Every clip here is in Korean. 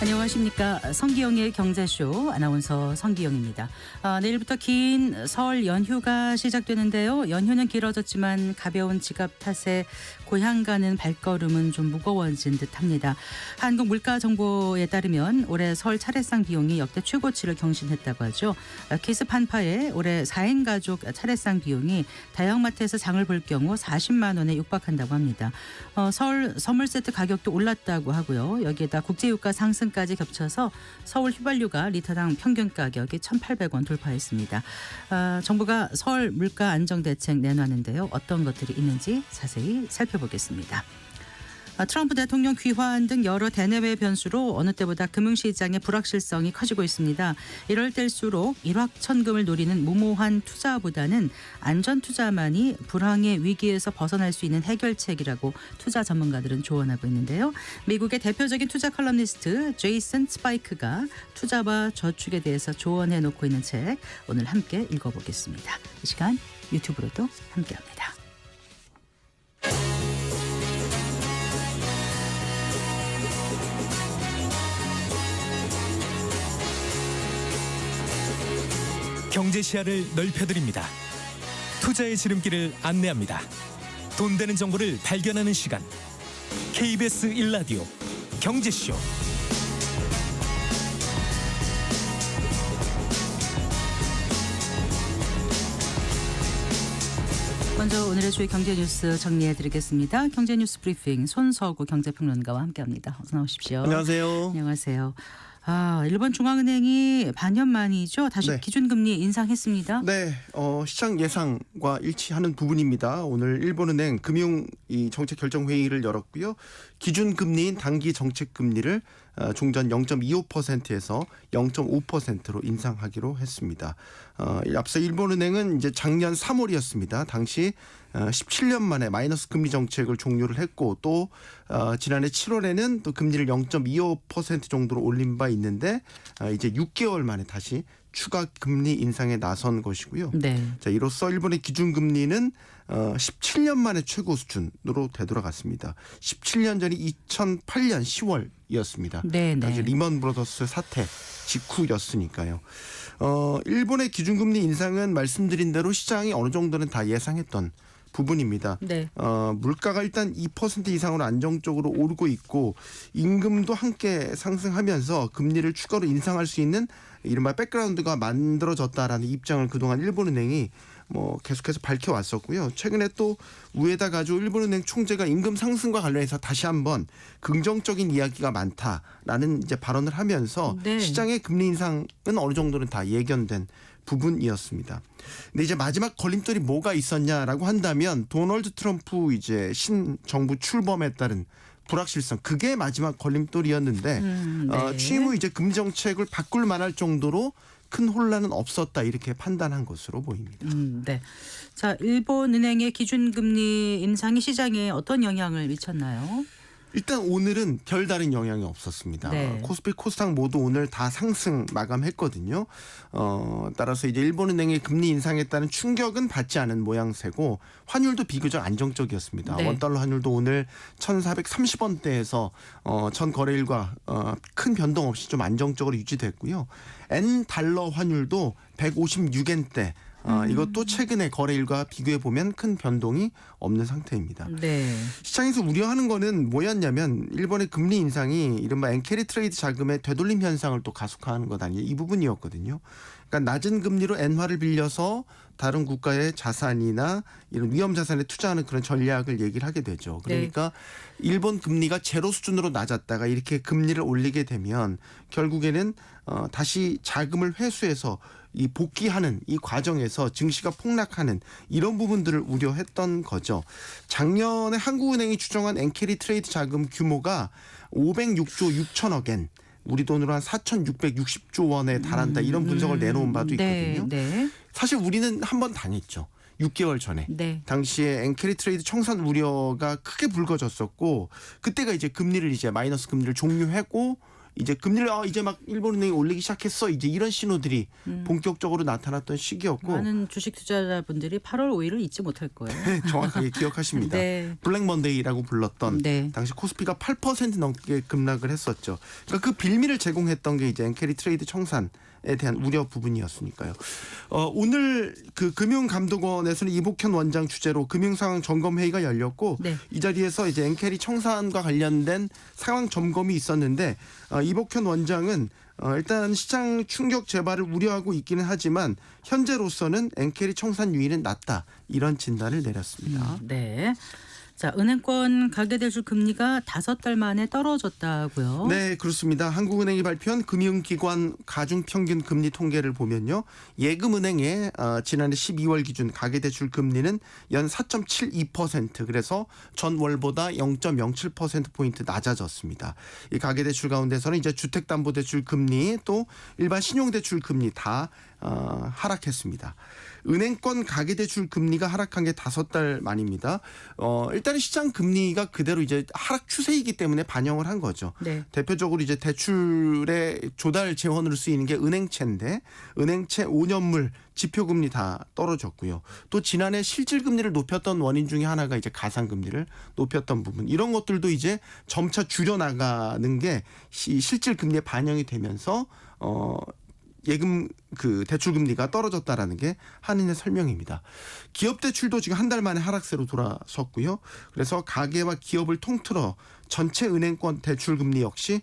안녕하십니까. 성기영의 경제쇼 아나운서 성기영입니다. 내일부터 긴 설 연휴가 시작되는데요. 연휴는 길어졌지만 가벼운 지갑 탓에 고향 가는 발걸음은 좀 무거워진 듯합니다. 한국물가정보에 따르면 올해 설 차례상 비용이 역대 최고치를 경신했다고 하죠. 키스 판파에 올해 4인 가족 차례상 비용이 다양마트에서 장을 볼 경우 40만 원에 육박한다고 합니다. 설 선물 세트 가격도 올랐다고 하고요. 여기에다 국제유가 상승까지 겹쳐서 서울 휘발유가 리터당 평균 가격이 1,800원 돌파했습니다. 정부가 설 물가 안정 대책 내놨는데요. 어떤 것들이 있는지 자세히 살펴보겠습니다. 트럼프 대통령 귀환 등 여러 대내외 변수로 어느 때보다 금융시장의 불확실성이 커지고 있습니다. 이럴 때일수록 일확천금을 노리는 무모한 투자보다는 안전투자만이 불황의 위기에서 벗어날 수 있는 해결책이라고 투자 전문가들은 조언하고 있는데요. 미국의 대표적인 투자 컬럼니스트 제이슨 스파이크가 투자와 저축에 대해서 조언해놓고 있는 책 오늘 함께 읽어보겠습니다. 이 시간 유튜브로도 함께합니다. 경제 시야를 넓혀드립니다. 투자의 지름길을 안내합니다. 돈 되는 정보를 발견하는 시간. KBS 1라디오 경제쇼. 먼저 오늘의 주요 경제 뉴스 정리해드리겠습니다. 경제 뉴스 브리핑 손서구 경제평론가와 함께합니다. 어서 나오십시오. 안녕하세요. 안녕하세요. 일본 중앙은행이 반년 만이죠. 다시 네. 기준금리 인상했습니다. 네, 시장 예상과 일치하는 부분입니다. 오늘 일본은행 금융 정책 결정 회의를 열었고요. 기준금리인 단기 정책금리를 종전 0.25%에서 0.5%로 인상하기로 했습니다. 앞서 일본은행은 이제 작년 3월이었습니다. 당시 17년 만에 마이너스 금리 정책을 종료를 했고 또 지난해 7월에는 또 금리를 0.25% 정도로 올린 바 있는데 이제 6개월 만에 다시 추가 금리 인상에 나선 것이고요. 네. 자, 이로써 일본의 기준금리는 17년 만에 최고 수준으로 되돌아갔습니다. 17년 전이 2008년 10월이었습니다. 네, 당시 네. 리먼 브로더스 사태 직후였으니까요. 일본의 기준금리 인상은 말씀드린 대로 시장이 어느 정도는 다 예상했던 부분입니다. 네. 물가가 일단 2% 이상으로 안정적으로 오르고 있고 임금도 함께 상승하면서 금리를 추가로 인상할 수 있는 이른바 백그라운드가 만들어졌다라는 입장을 그동안 일본은행이 계속해서 밝혀왔었고요. 최근에 또 우에다 가지고 일본은행 총재가 임금 상승과 관련해서 다시 한번 긍정적인 이야기가 많다라는 이제 발언을 하면서 네. 시장의 금리 인상은 어느 정도는 다 예견된 부분이었습니다. 근데 이제 마지막 걸림돌이 뭐가 있었냐라고 한다면 도널드 트럼프 이제 신정부 출범에 따른 불확실성, 그게 마지막 걸림돌이었는데 네. 취임 후 이제 금리 정책을 바꿀 만할 정도로 큰 혼란은 없었다 이렇게 판단한 것으로 보입니다. 네. 자, 일본은행의 기준금리 인상이 시장에 어떤 영향을 미쳤나요? 일단 오늘은 별다른 영향이 없었습니다. 네. 코스피, 코스닥 모두 오늘 다 상승 마감했거든요. 따라서 이제 일본은행의 금리 인상에 따른 충격은 받지 않은 모양새고 환율도 비교적 안정적이었습니다. 네. 원달러 환율도 오늘 1,430원대에서 전 거래일과 큰 변동 없이 좀 안정적으로 유지됐고요. 엔 달러 환율도 156엔대. 이것도 최근의 거래일과 비교해 보면 큰 변동이 없는 상태입니다. 네. 시장에서 우려하는 거는 뭐였냐면 일본의 금리 인상이 이른바 엔캐리 트레이드 자금의 되돌림 현상을 또 가속화하는 것 아니에요. 이 부분이었거든요. 그러니까 낮은 금리로 엔화를 빌려서 다른 국가의 자산이나 이런 위험 자산에 투자하는 그런 전략을 얘기를 하게 되죠. 그러니까 일본 금리가 제로 수준으로 낮았다가 이렇게 금리를 올리게 되면 결국에는 다시 자금을 회수해서 이 복귀하는 이 과정에서 증시가 폭락하는 이런 부분들을 우려했던 거죠. 작년에 한국은행이 추정한 엔캐리 트레이드 자금 규모가 506조 6천억 엔, 우리 돈으로 한 4,660조 원에 달한다 이런 분석을 내놓은 바도 있거든요. 네. 사실 우리는 한 번 당했죠. 6개월 전에. 네. 당시에 엔캐리 트레이드 청산 우려가 크게 불거졌었고 그때가 이제 금리를 이제 마이너스 금리를 종료하고 이제 금리를 이제 막 일본은행이 올리기 시작했어. 이제 이런 신호들이 본격적으로 나타났던 시기였고 많은 주식 투자자분들이 8월 5일을 잊지 못할 거예요. 정확하게 기억하십니다. 네. 블랙 먼데이라고 불렀던 네. 당시 코스피가 8% 넘게 급락을 했었죠. 그러니까 그 빌미를 제공했던 게 이제 엔캐리 트레이드 청산에 대한 우려 부분이었으니까요. 오늘 그 금융감독원에서는 이복현 원장 주재로 금융상황 점검 회의가 열렸고 네. 이 자리에서 이제 엔캐리 청산과 관련된 상황 점검이 있었는데 이복현 원장은 일단 시장 충격 재발을 우려하고 있기는 하지만 현재로서는 엔캐리 청산 유인은 낮다 이런 진단을 내렸습니다. 네. 자, 은행권 가계대출 금리가 5달 만에 떨어졌다고요? 네, 그렇습니다. 한국은행이 발표한 금융기관 가중평균 금리 통계를 보면요. 예금은행의 지난해 12월 기준 가계대출 금리는 연 4.72% 그래서 전월보다 0.07%포인트 낮아졌습니다. 이 가계대출 가운데서는 이제 주택담보대출 금리 또 일반 신용대출 금리 다 하락했습니다. 은행권 가계대출 금리가 하락한 게 5달 만입니다. 일단은 시장 금리가 그대로 이제 하락 추세이기 때문에 반영을 한 거죠. 네. 대표적으로 이제 대출의 조달 재원으로 쓰이는 게 은행채인데 은행채 5년물 지표금리 다 떨어졌고요. 또 지난해 실질금리를 높였던 원인 중에 하나가 이제 가상금리를 높였던 부분. 이런 것들도 이제 점차 줄여나가는 게 실질금리에 반영이 되면서 예금 그 대출 금리가 떨어졌다라는 게 한은의 설명입니다. 기업 대출도 지금 한 달 만에 하락세로 돌아섰고요. 그래서 가계와 기업을 통틀어 전체 은행권 대출 금리 역시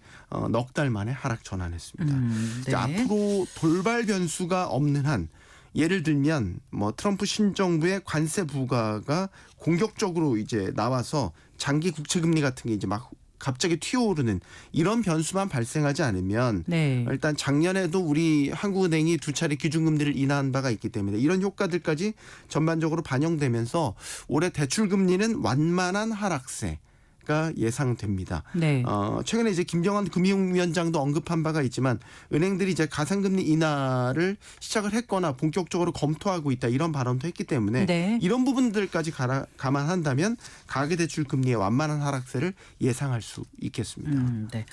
넉 달 만에 하락 전환했습니다. 네. 이제 앞으로 돌발 변수가 없는 한 예를 들면 뭐 트럼프 신정부의 관세 부과가 공격적으로 이제 나와서 장기 국채 금리 같은 게 이제 막 갑자기 튀어오르는 이런 변수만 발생하지 않으면 네. 일단 작년에도 우리 한국은행이 2차례 기준금리를 인하한 바가 있기 때문에 이런 효과들까지 전반적으로 반영되면서 올해 대출금리는 완만한 하락세가 예상됩니다. 네. 최근에 이제 김정한 금융위원장도 언급한 바가 있지만 은행들이 이제 가상금리 인하를 시작을 했거나 본격적으로 검토하고 있다 이런 발언도 했기 때문에 네. 이런 부분들까지 감안한다면 가계대출 금리의 완만한 하락세를 예상할 수 있겠습니다. 네.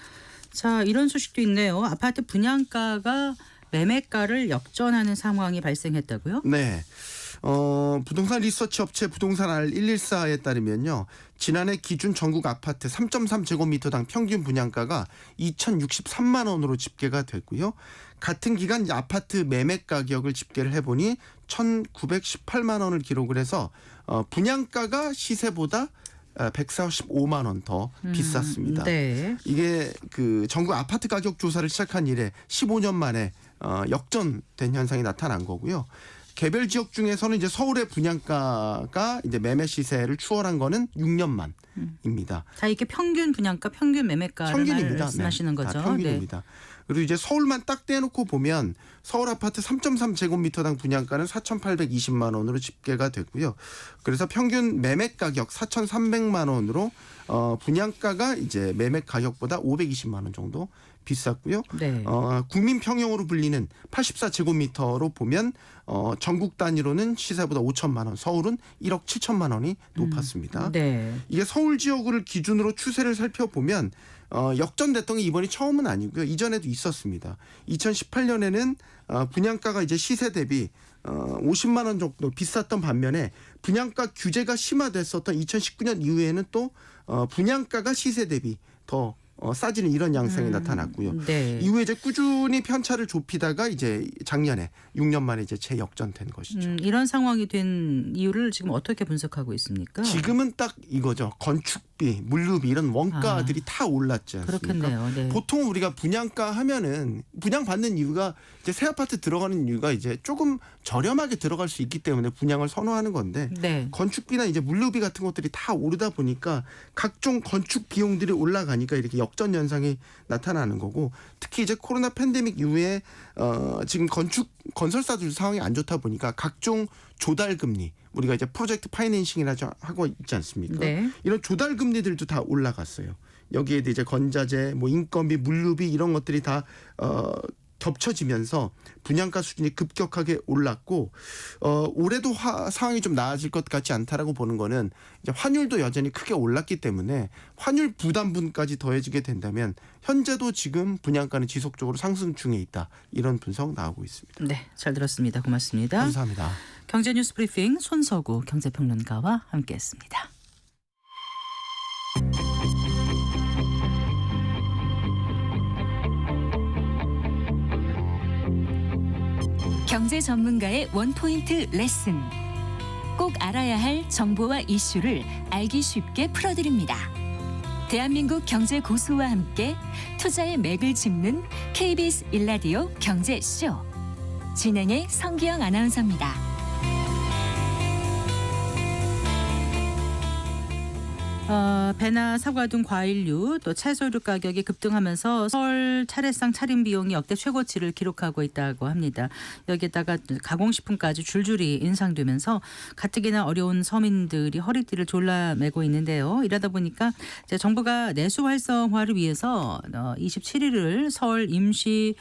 자, 이런 소식도 있네요. 아파트 분양가가 매매가를 역전하는 상황이 발생했다고요? 네. 부동산 리서치 업체 부동산 R114에 따르면요. 지난해 기준 전국 아파트 3.3제곱미터당 평균 분양가가 2,063만 원으로 집계가 됐고요. 같은 기간 아파트 매매 가격을 집계를 해보니 1,918만 원을 기록을 해서 분양가가 시세보다 145만 원 더 비쌌습니다. 네. 이게 그 전국 아파트 가격 조사를 시작한 이래 15년 만에 역전된 현상이 나타난 거고요. 개별 지역 중에서는 이제 서울의 분양가가 이제 매매 시세를 추월한 거는 6년 만입니다. 자, 이게 평균 분양가, 평균 매매가를 평균입니다. 말씀하시는 네, 거죠? 다 평균입니다. 그리고 이제 서울만 딱 떼놓고 보면 서울 아파트 3.3제곱미터당 분양가는 4,820만 원으로 집계가 됐고요. 그래서 평균 매매 가격 4,300만 원으로 분양가가 이제 매매 가격보다 520만 원 정도 비쌌고요. 네. 국민 평형으로 불리는 84제곱미터로 보면 전국 단위로는 시세보다 5천만 원, 서울은 1억 7천만 원이 높았습니다. 네. 이게 서울 지역을 기준으로 추세를 살펴보면 역전됐던 게 이번이 처음은 아니고요. 이전에도 있었습니다. 2018년에는 분양가가 이제 시세 대비 50만 원 정도 비쌌던 반면에 분양가 규제가 심화됐었던 2019년 이후에는 또 분양가가 시세 대비 더 싸지는 이런 양상이 나타났고요. 네. 이후에 이제 꾸준히 편차를 좁히다가 이제 작년에 6년 만에 이제 재역전된 것이죠. 이런 상황이 된 이유를 지금 어떻게 분석하고 있습니까? 지금은 딱 이거죠. 건축비, 물류비 이런 원가들이 다 올랐지 않습니까? 그렇겠네요. 네. 보통 우리가 분양가 하면은 분양받는 이유가 이제 새 아파트 들어가는 이유가 이제 조금 저렴하게 들어갈 수 있기 때문에 분양을 선호하는 건데 네. 건축비나 이제 물류비 같은 것들이 다 오르다 보니까 각종 건축 비용들이 올라가니까 이렇게 역전 현상이 나타나는 거고 특히 이제 코로나 팬데믹 이후에 지금 건설사들 상황이 안 좋다 보니까 각종 조달 금리 우리가 이제 프로젝트 파이낸싱이라고 하고 있지 않습니까? 네. 이런 조달 금리들도 다 올라갔어요. 여기에 이제 건자재, 뭐 인건비, 물류비 이런 것들이 다 겹쳐지면서 분양가 수준이 급격하게 올랐고 올해도 상황이 좀 나아질 것 같지 않다라고 보는 거는 이제 환율도 여전히 크게 올랐기 때문에 환율 부담분까지 더해지게 된다면 현재도 지금 분양가는 지속적으로 상승 중에 있다. 이런 분석 나오고 있습니다. 네, 잘 들었습니다. 고맙습니다. 감사합니다. 경제뉴스 브리핑 손서구 경제평론가와 함께했습니다. 경제 전문가의 원포인트 레슨. 꼭 알아야 할 정보와 이슈를 알기 쉽게 풀어드립니다. 대한민국 경제 고수와 함께 투자의 맥을 짚는 KBS 일라디오 경제쇼. 진행의 성기영 아나운서입니다. 배나 사과 등 과일류 또 채소류 가격이 급등하면서 설 차례상 차림 비용이 역대 최고치를 기록하고 있다고 합니다. 여기에다가 가공식품까지 줄줄이 인상되면서 가뜩이나 어려운 서민들이 허리띠를 졸라매고 있는데요. 이러다 보니까 이제 정부가 내수 활성화를 위해서 27일을 설 임시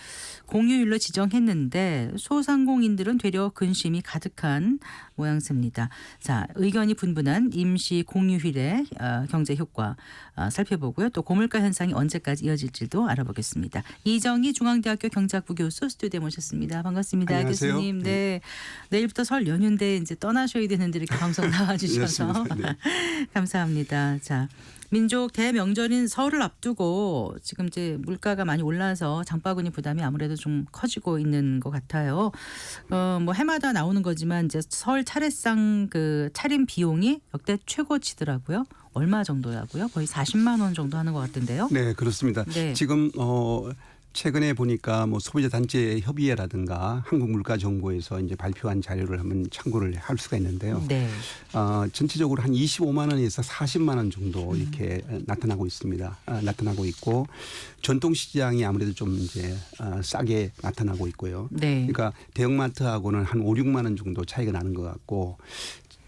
공휴일로 지정했는데 소상공인들은 되려 근심이 가득한 모양새입니다. 자, 의견이 분분한 임시 공휴일의 경제 효과 살펴보고요. 또 고물가 현상이 언제까지 이어질지도 알아보겠습니다. 이정희 중앙대학교 경제학부 교수 스튜디오에 모셨습니다. 반갑습니다. 안녕하세요. 교수님. 네. 내일부터 설 연휴인데 이제 떠나셔야 되는데 이렇게 방송 나와주셔서 네. 감사합니다. 자. 민족 대명절인 설을 앞두고 지금 이제 물가가 많이 올라서 장바구니 부담이 아무래도 좀 커지고 있는 것 같아요. 뭐 해마다 나오는 거지만 이제 설 차례상 그 차림 비용이 역대 최고치더라고요. 얼마 정도라고요? 거의 40만 원 정도 하는 것 같은데요. 네, 그렇습니다. 네. 지금 최근에 보니까 뭐 소비자 단체 협의회라든가 한국물가정보에서 이제 발표한 자료를 한번 참고를 할 수가 있는데요. 네. 전체적으로 한 25만 원에서 40만 원 정도 이렇게 나타나고 있습니다. 나타나고 있고 전통시장이 아무래도 좀 이제 싸게 나타나고 있고요. 네. 그러니까 대형마트하고는 한 5, 6만 원 정도 차이가 나는 것 같고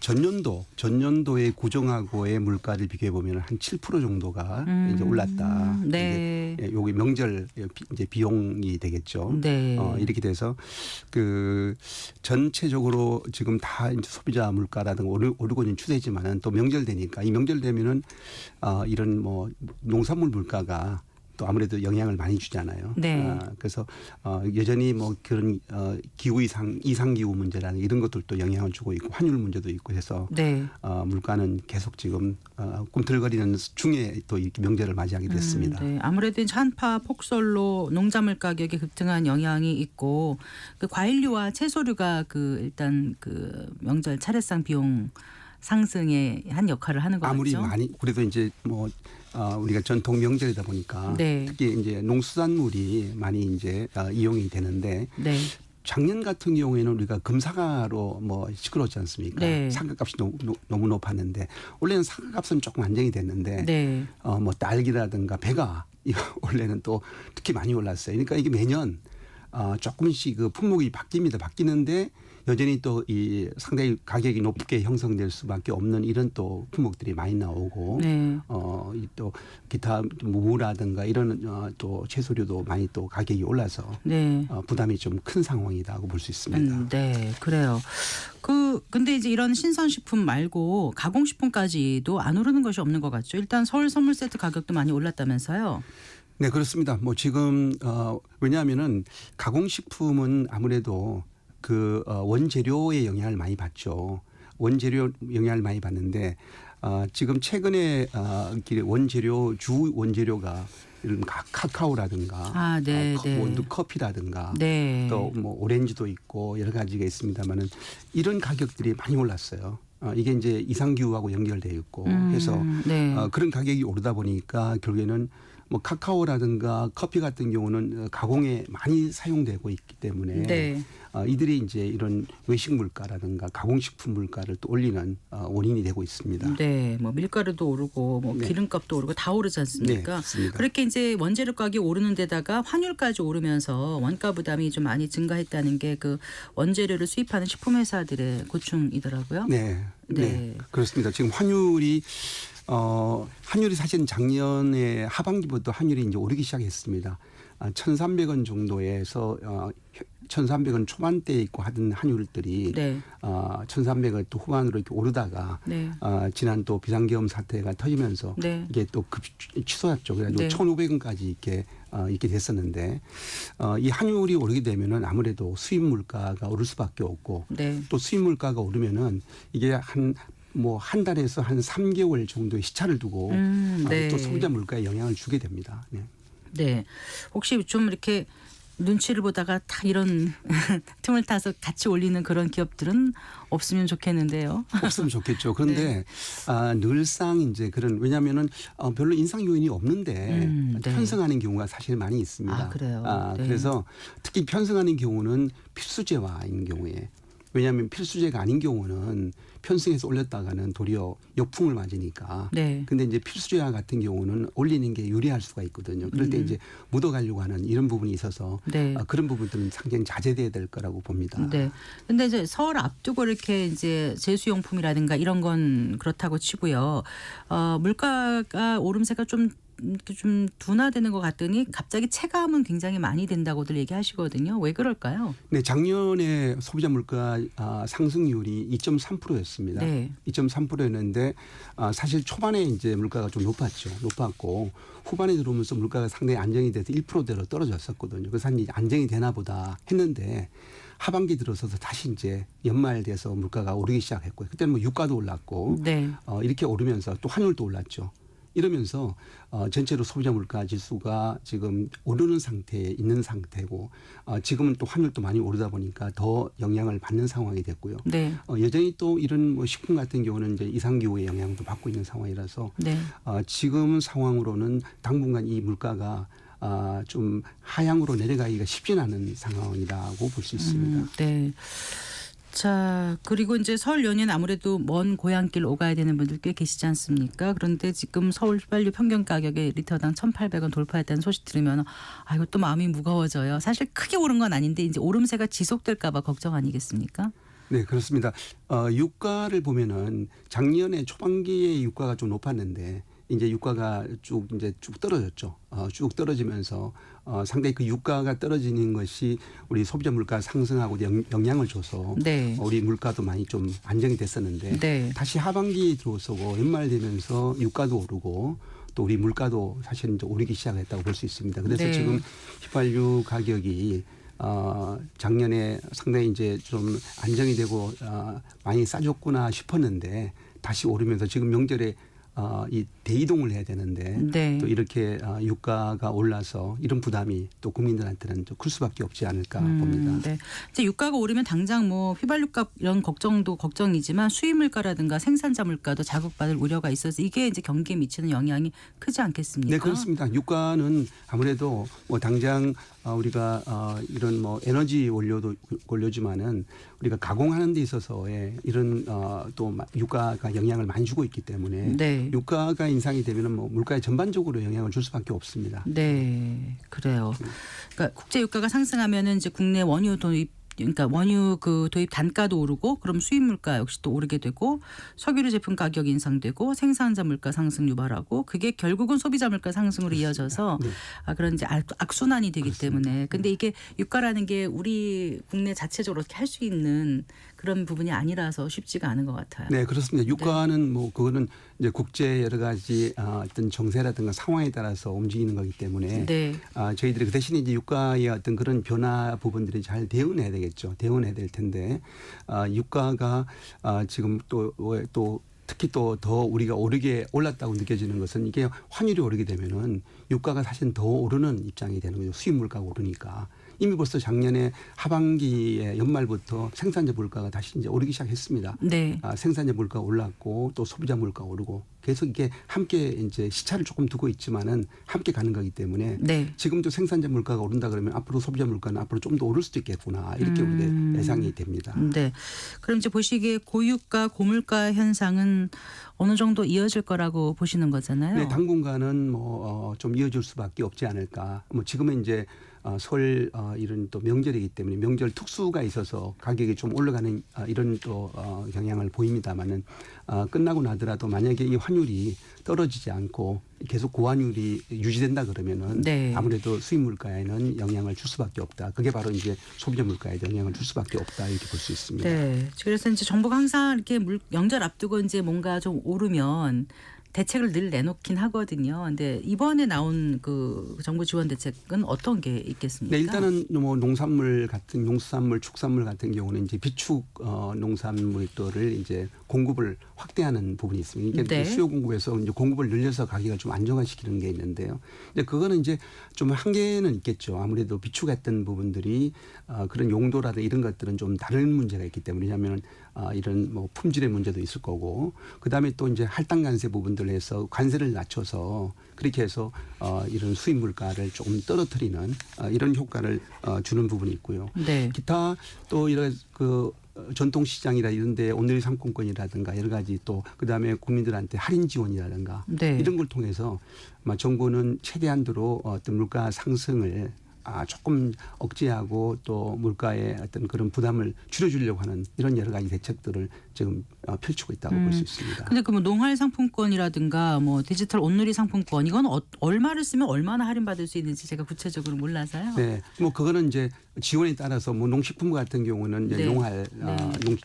전년도의 구정하고의 물가를 비교해 보면 한 7% 정도가 이제 올랐다. 네. 여기 명절 이제 비용이 되겠죠. 네. 이렇게 돼서 그 전체적으로 지금 다 이제 소비자 물가라든가 오르고 있는 추세지만은 또 명절 되니까 이 명절 되면은 이런 뭐 농산물 물가가 또 아무래도 영향을 많이 주잖아요. 네. 그래서 여전히 뭐 그런 기후 이상 기후 문제라는 이런 것들도 영향을 주고 있고 환율 문제도 있고 해서 네. 물가는 계속 지금 꿈틀거리는 중에 또 이렇게 명절을 맞이하게 됐습니다. 네. 아무래도 이제 한파 폭설로 농작물 가격이 급등한 영향이 있고 그 과일류와 채소류가 그 일단 그 명절 차례상 비용 상승에 한 역할을 하는 것 아무리 같죠. 많이 그래도 이제 뭐 우리가 전통 명절이다 보니까 네. 특히 이제 농수산물이 많이 이제 이용이 되는데 네. 작년 같은 경우에는 우리가 금사과로 뭐 시끄러웠지 않습니까? 네. 사과값이 너무 높았는데 원래는 사과값은 조금 안정이 됐는데 네. 뭐 딸기라든가 배가 이거 원래는 또 특히 많이 올랐어요. 그러니까 이게 매년 조금씩 그 품목이 바뀌는데 여전히 또 이 상당히 가격이 높게 형성될 수밖에 없는 이런 또 품목들이 많이 나오고 네. 또 기타 무라든가 이런 또 채소류도 많이 또 가격이 올라서 네. 부담이 좀 큰 상황이다고 볼 수 있습니다. 네, 그래요. 근데 이제 이런 신선식품 말고 가공식품까지도 안 오르는 것이 없는 것 같죠. 일단 서울 선물 세트 가격도 많이 올랐다면서요. 네, 그렇습니다. 뭐 지금 왜냐하면은 가공식품은 아무래도 그 원재료의 영향을 많이 받죠. 원재료 영향을 많이 받는데 지금 최근에 주 원재료가 이런 카카오라든가 네, 네. 커피라든가 네. 또 뭐 오렌지도 있고 여러 가지가 있습니다만은 이런 가격들이 많이 올랐어요. 이게 이제 이상기후하고 연결되어 있고 해서 네. 그런 가격이 오르다 보니까 결국에는 뭐 카카오라든가 커피 같은 경우는 가공에 많이 사용되고 있기 때문에 네. 이들이 이제 이런 외식 물가라든가 가공식품 물가를 또 올리는 원인이 되고 있습니다. 네, 뭐 밀가루도 오르고 뭐 네. 기름값도 오르고 다 오르지 않습니까? 네, 그렇습니다. 그렇게 이제 원재료 가격이 오르는 데다가 환율까지 오르면서 원가 부담이 좀 많이 증가했다는 게 그 원재료를 수입하는 식품 회사들의 고충이더라고요. 네, 네. 네, 그렇습니다. 지금 환율이 사실은 작년에 하반기부터 환율이 이제 오르기 시작했습니다. 1,300원 정도에서 1,300원 초반대에 있고 하던 환율들이 네. 1,300원 또 후반으로 이렇게 오르다가 네. 지난 또 비상계엄 사태가 터지면서 네. 이게 또 취소했죠. 그래가지고 네. 1,500원까지 이렇게 됐었는데 이 환율이 오르게 되면은 아무래도 수입 물가가 오를 수밖에 없고 네. 또 수입 물가가 오르면은 이게 한 달에서 한 3개월 정도의 시차를 두고 네. 또 소비자 물가에 영향을 주게 됩니다. 네. 네. 혹시 좀 이렇게 눈치를 보다가 다 이런 틈을 타서 같이 올리는 그런 기업들은 없으면 좋겠는데요. 없으면 좋겠죠. 그런데 늘상 이제 왜냐하면은 별로 인상 요인이 없는데 네. 편성하는 경우가 사실 많이 있습니다. 아, 그래요? 네. 그래서 특히 편성하는 경우는 필수제화인 경우에 왜냐하면 필수제가 아닌 경우는 편성해서 올렸다가는 도리어 역풍을 맞으니까. 네. 근데 이제 필수제화 같은 경우는 올리는 게 유리할 수가 있거든요. 그럴 때 이제 묻어가려고 하는 이런 부분이 있어서 네. 그런 부분들은 상당히 자제돼야 될 거라고 봅니다. 네. 근데 이제 설 앞두고 이렇게 이제 제수용품이라든가 이런 건 그렇다고 치고요. 물가가 오름세가 좀 둔화되는 것 같더니 갑자기 체감은 굉장히 많이 된다고들 얘기하시거든요. 왜 그럴까요? 네, 작년에 소비자 물가 상승률이 2.3%였습니다. 네. 2.3%였는데 사실 초반에 이제 물가가 좀 높았고 후반에 들어오면서 물가가 상당히 안정이 돼서 1%대로 떨어졌었거든요. 그래서 이제 안정이 되나 보다 했는데 하반기 들어서서 다시 이제 연말 돼서 물가가 오르기 시작했고요. 그때는 뭐 유가도 올랐고 네. 이렇게 오르면서 또 환율도 올랐죠. 이러면서 전체로 소비자 물가 지수가 지금 오르는 상태에 있는 상태고 지금은 또 환율도 많이 오르다 보니까 더 영향을 받는 상황이 됐고요. 네. 여전히 또 이런 뭐 식품 같은 경우는 이제 이상기후의 영향도 받고 있는 상황이라서 네. 지금 상황으로는 당분간 이 물가가 좀 하향으로 내려가기가 쉽지는 않은 상황이라고 볼 수 있습니다. 네. 자, 그리고 이제 설 연휴는 아무래도 먼 고향길 오가야 되는 분들 꽤 계시지 않습니까? 그런데 지금 서울 휘발유 평균 가격이 리터당 1,800원 돌파했다는 소식 들으면 이것도 마음이 무거워져요. 사실 크게 오른 건 아닌데 이제 오름세가 지속될까 봐 걱정 아니겠습니까? 네, 그렇습니다. 유가를 보면은 작년에 초반기에 유가가 좀 높았는데 이제 유가가 쭉 떨어졌죠. 쭉 떨어지면서 상당히 그 유가가 떨어지는 것이 우리 소비자 물가 상승하고 영향을 줘서 네. 우리 물가도 많이 좀 안정이 됐었는데 네. 다시 하반기에 들어서고 연말 되면서 유가도 오르고 또 우리 물가도 사실 이제 오르기 시작했다고 볼 수 있습니다. 그래서 네. 지금 휘발유 가격이 작년에 상당히 이제 좀 안정이 되고 많이 싸졌구나 싶었는데 다시 오르면서 지금 명절에 이 대이동을 해야 되는데 네. 또 이렇게 유가가 올라서 이런 부담이 또 국민들한테는 좀 클 수밖에 없지 않을까 봅니다. 네. 이제 유가가 오르면 당장 뭐 휘발유값 이런 걱정도 걱정이지만 수입 물가라든가 생산자 물가도 자극받을 우려가 있어서 이게 이제 경기에 미치는 영향이 크지 않겠습니까? 네, 그렇습니다. 유가는 아무래도 뭐 당장 우리가 이런 뭐 에너지 원료지만은 우리가 가공하는 데 있어서의 이런 또 유가가 영향을 많이 주고 있기 때문에 네. 유가가 인상이 되면은 뭐 물가에 전반적으로 영향을 줄 수밖에 없습니다. 네, 그래요. 그러니까 국제 유가가 상승하면은 이제 국내 원유 도입, 그러니까 원유 그 도입 단가도 오르고, 그럼 수입 물가 역시 또 오르게 되고, 석유류 제품 가격이 인상되고, 생산자 물가 상승 유발하고, 그게 결국은 소비자 물가 상승으로 이어져서 네. 그런 이제 악순환이 되기 그렇습니다. 때문에. 근데 이게 유가라는 게 우리 국내 자체적으로 이렇게 할 수 있는 그런 부분이 아니라서 쉽지가 않은 것 같아요. 네, 그렇습니다. 유가는 뭐 그거는 이제 국제 여러 가지 어떤 정세라든가 상황에 따라서 움직이는 거기 때문에 네. 저희들이 그 대신에 이제 유가의 어떤 그런 변화 부분들이 잘 대응해야 되겠죠. 대응해야 될 텐데 유가가 지금 또 특히 또 더 우리가 올랐다고 느껴지는 것은 이게 환율이 오르게 되면은 유가가 사실 더 오르는 입장이 되는 거죠. 수입 물가가 오르니까. 이미 벌써 작년에 하반기에 연말부터 생산자 물가가 다시 이제 오르기 시작했습니다. 네. 생산자 물가 올랐고 또 소비자 물가 오르고 계속 이게 함께 이제 시차를 조금 두고 있지만은 함께 가는 거기 때문에 네. 지금도 생산자 물가가 오른다 그러면 앞으로 소비자 물가는 앞으로 좀 더 오를 수도 있겠구나 이렇게 우리가 예상이 됩니다. 네. 그럼 이제 보시기에 고유가 고물가 현상은 어느 정도 이어질 거라고 보시는 거잖아요. 네, 당분간은 뭐 좀 이어질 수밖에 없지 않을까. 뭐 지금은 이제 설 이런 또 명절이기 때문에 명절 특수가 있어서 가격이 좀 올라가는 이런 또 경향을 보입니다만은 끝나고 나더라도 만약에 이 환율이 떨어지지 않고 계속 고환율이 유지된다 그러면은 네. 아무래도 수입 물가에는 영향을 줄 수밖에 없다. 그게 바로 이제 소비자 물가에 영향을 줄 수밖에 없다 이렇게 볼 수 있습니다. 네. 그래서 이제 정부가 항상 이렇게 명절 앞두고 이제 뭔가 좀 오르면 대책을 늘 내놓긴 하거든요. 근데 이번에 나온 그 정부 지원 대책은 어떤 게 있겠습니까? 네, 일단은 뭐 농산물 같은 농수산물, 축산물 같은 경우는 이제 비축 농산물들을 이제 공급을 확대하는 부분이 있습니다. 이게 네. 수요 공급에서 이제 공급을 늘려서 가격을 좀 안정화시키는 게 있는데요. 근데 그거는 이제 좀 한계는 있겠죠. 아무래도 비축했던 부분들이 그런 용도라든 이런 것들은 좀 다른 문제가 있기 때문에 왜냐하면 이런 뭐 품질의 문제도 있을 거고 그다음에 또 이제 할당 관세 부분들을 해서 관세를 낮춰서 그렇게 해서 이런 수입 물가를 조금 떨어뜨리는 이런 효과를 주는 부분이 있고요. 네. 기타 또 이런 그 전통 시장이라 이런데 오늘의 상품권이라든가 여러 가지 또 그다음에 국민들한테 할인 지원이라든가 네. 이런 걸 통해서 아마 정부는 최대한도로 어떤 물가 상승을 조금 억제하고 또 물가의 어떤 그런 부담을 줄여주려고 하는 이런 여러 가지 대책들을 지금 펼치고 있다고 볼 수 있습니다. 근데 그 뭐 농활 상품권이라든가 뭐 디지털 온누리 상품권 이건 얼마를 쓰면 얼마나 할인받을 수 있는지 제가 구체적으로 몰라서요. 네, 뭐 그거는 이제 지원에 따라서 뭐 농식품 같은 경우는 이제 네. 농활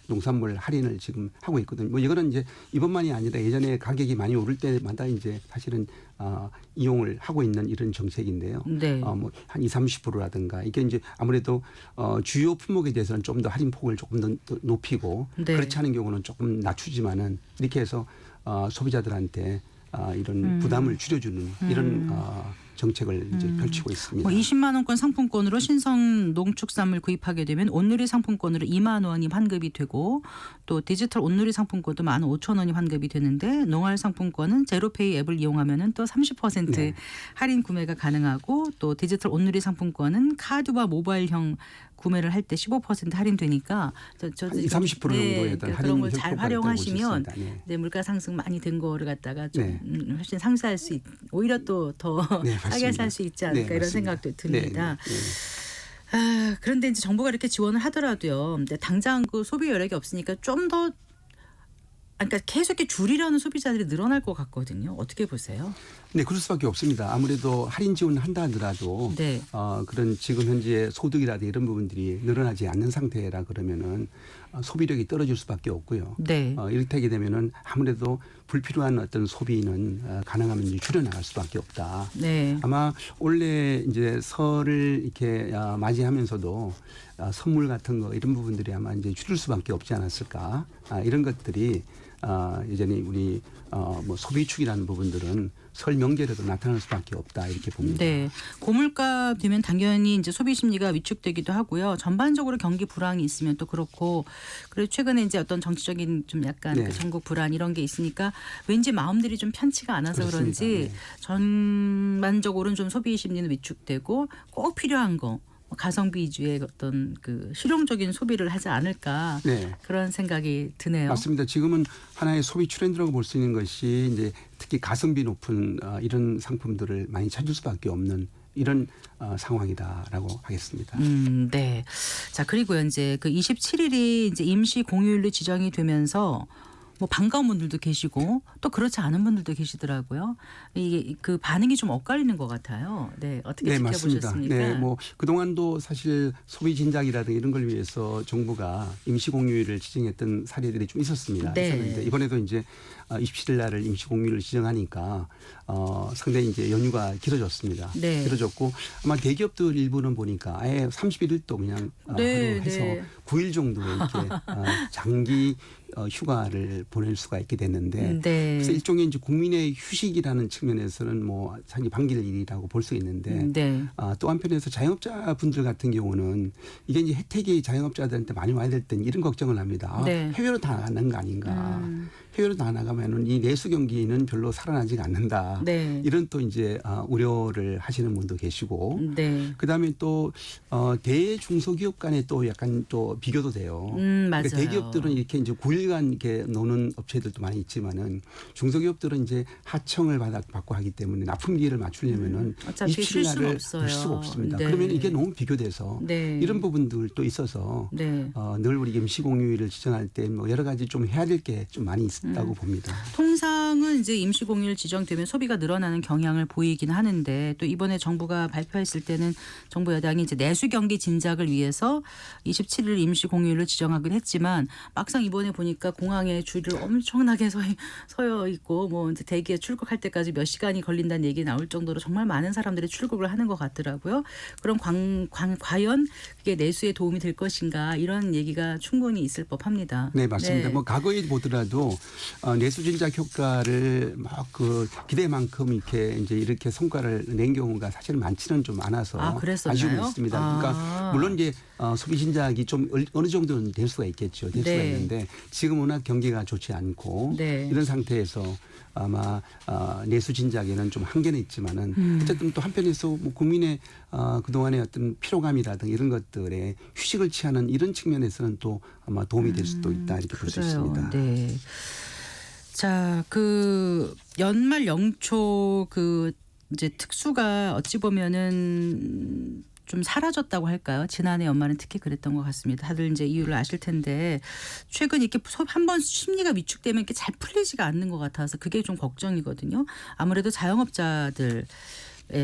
농산물 할인을 지금 하고 있거든요. 뭐 이거는 이제 이번만이 아니라 예전에 가격이 많이 오를 때마다 이제 사실은 이용을 하고 있는 이런 정책인데요. 네. 뭐 한 20-30%라든가 이게 이제 아무래도 주요 품목에 대해서는 좀 더 할인 폭을 조금 더 높이고 네. 그렇지 않은 경우는 조금 낮추지만은 이렇게 해서 소비자들한테 이런 부담을 줄여주는 이런 정책을 이제 펼치고 있습니다. 뭐 20만 원권 상품권으로 신성 농축산물 구입하게 되면 온누리 상품권으로 2만 원이 환급이 되고 또 디지털 온누리 상품권도 15,000원이 환급이 되는데 농활 상품권은 제로페이 앱을 이용하면은 또 30% 네. 할인 구매가 가능하고 또 디지털 온누리 상품권은 카드와 모바일형 구매를 할 때 15% 할인되니까 한 20-30% 정도의 어떤 그런 할인 걸 잘 효과가 활용하시면 있다고 볼수 있습니다. 네. 이제 물가 상승 많이 된 거를 갖다가 좀 네. 훨씬 상쇄할 수 오히려 또 더 네, 싸게 맞습니다. 살 수 있지 않을까 네, 이런 맞습니다. 생각도 듭니다. 네, 네, 네. 그런데 이제 정부가 이렇게 지원을 하더라도요. 근데 당장 그 소비 여력이 없으니까 좀 더 그러니까 계속 이렇게 줄이려는 소비자들이 늘어날 것 같거든요. 어떻게 보세요? 네, 그럴 수밖에 없습니다. 아무래도 할인 지원을 한다 하더라도 네. 그런 지금 현재 소득이라든지 이런 부분들이 늘어나지 않는 상태라 그러면은 소비력이 떨어질 수밖에 없고요. 네. 이렇게 하게 되면은 아무래도 불필요한 어떤 소비는 가능하면 이제 줄여나갈 수밖에 없다. 네. 아마 올해 이제 설을 이렇게 맞이하면서도 선물 같은 거 이런 부분들이 아마 이제 줄일 수밖에 없지 않았을까. 이런 것들이 여전히 우리 뭐 소비축이라는 부분들은 설 명절에도 나타날 수밖에 없다 이렇게 봅니다. 네. 고물가 되면 당연히 이제 소비 심리가 위축되기도 하고요. 전반적으로 경기 불황이 있으면 또 그렇고 그리고 최근에 이제 어떤 정치적인 좀 약간 네. 그 전국 불안 이런 게 있으니까 왠지 마음들이 좀 편치가 않아서 그렇습니다. 그런지 네. 전반적으로는 좀 소비 심리는 위축되고 꼭 필요한 거 가성비 위주의 어떤 그 실용적인 소비를 하지 않을까 네. 그런 생각이 드네요. 맞습니다. 지금은 하나의 소비 트렌드라고 볼 수 있는 것이 이제 특히 가성비 높은 이런 상품들을 많이 찾을 수밖에 없는 이런 상황이다라고 하겠습니다. 네. 자 그리고 이제 그 27일이 이제 임시 공휴일로 지정이 되면서 뭐 반가운 분들도 계시고 또 그렇지 않은 분들도 계시더라고요. 이게 그 반응이 좀 엇갈리는 것 같아요. 네, 어떻게 네, 맞습니다. 지켜보셨습니까? 네, 뭐 그동안도 사실 소비 진작이라든가 이런 걸 위해서 정부가 임시 공휴일을 지정했던 사례들이 좀 있었습니다. 네. 있었는데 이번에도 이제 27일 날을 임시 공휴일을 지정하니까 상당히 이제 연휴가 길어졌습니다. 네. 길어졌고 아마 대기업들 일부는 보니까 아예 31일도 그냥 네, 하루 해서 네. 9일 정도 이렇게 장기 휴가를 보낼 수가 있게 됐는데 네. 그래서 일종의 이제 국민의 휴식이라는 측면에서는 뭐 상당히 반길 일이라고 볼 수 있는데 네. 또 한편에서 자영업자분들 같은 경우는 이게 이제 혜택이 자영업자들한테 많이 와야 될 땐 이런 걱정을 합니다. 네. 해외로 다 나가는 거 아닌가. 해외로 다 나가면은 이 내수 경기는 별로 살아나지가 않는다. 네. 이런 또 이제 우려를 하시는 분도 계시고 네. 그다음에 또 대중소기업 간에 또 약간 또 비교도 돼요. 맞아요. 그러니까 대기업들은 이렇게 이제 9일 불이익한 이렇게 노는 업체들도 많이 있지만은 중소기업들은 이제 하청을 받고 하기 때문에 납품기일을 맞추려면은 어차피 쉴 수는 27일날을 없어요. 수가 없습니다. 네. 그러면 이게 너무 비교돼서 네. 이런 부분들도 있어서 네. 늘 우리 임시공휴일을 지정할 때 뭐 여러 가지 좀 해야 될 게 좀 많이 있다고 봅니다. 통상은 이제 임시공휴일 지정되면 소비가 늘어나는 경향을 보이긴 하는데 또 이번에 정부가 발표했을 때는 정부 여당이 이제 내수 경기 진작을 위해서 27일 임시공휴일을 지정하긴 했지만 막상 이번에 보니까 공항에 줄을 엄청나게 서여 있고 뭐 이제 대기에 출국할 때까지 몇 시간이 걸린다는 얘기 나올 정도로 정말 많은 사람들이 출국을 하는 것 같더라고요. 그럼 과연 그게 내수에 도움이 될 것인가 이런 얘기가 충분히 있을 법합니다. 네, 맞습니다. 네. 뭐 과거에 보더라도 내수 진작 효과를 막 그 기대만큼 이렇게 성과를 낸 경우가 사실 많지는 좀 않아서 아, 그랬었나요? 아쉬움이 있습니다. 그러니까 물론 이제 소비 진작이 좀 어느 정도는 될 수가 있겠죠. 될 수가 네. 있는데 지금 워낙 경기가 좋지 않고 네. 이런 상태에서 아마 내수 진작에는 좀 한계는 있지만은 어쨌든 또 한편에서 뭐 국민의 그동안의 어떤 피로감이라든가 이런 것들에 휴식을 취하는 이런 측면에서는 또 아마 도움이 될 수도 있다 이렇게 볼 수 그래요. 있습니다. 네. 자, 그 연말 영초 그 이제 특수가 어찌 보면은 좀 사라졌다고 할까요? 지난해 연말은 특히 그랬던 것 같습니다. 다들 이제 이유를 아실 텐데 최근 이렇게 한번 심리가 위축되면 이렇게 잘 풀리지가 않는 것 같아서 그게 좀 걱정이거든요. 아무래도 자영업자들의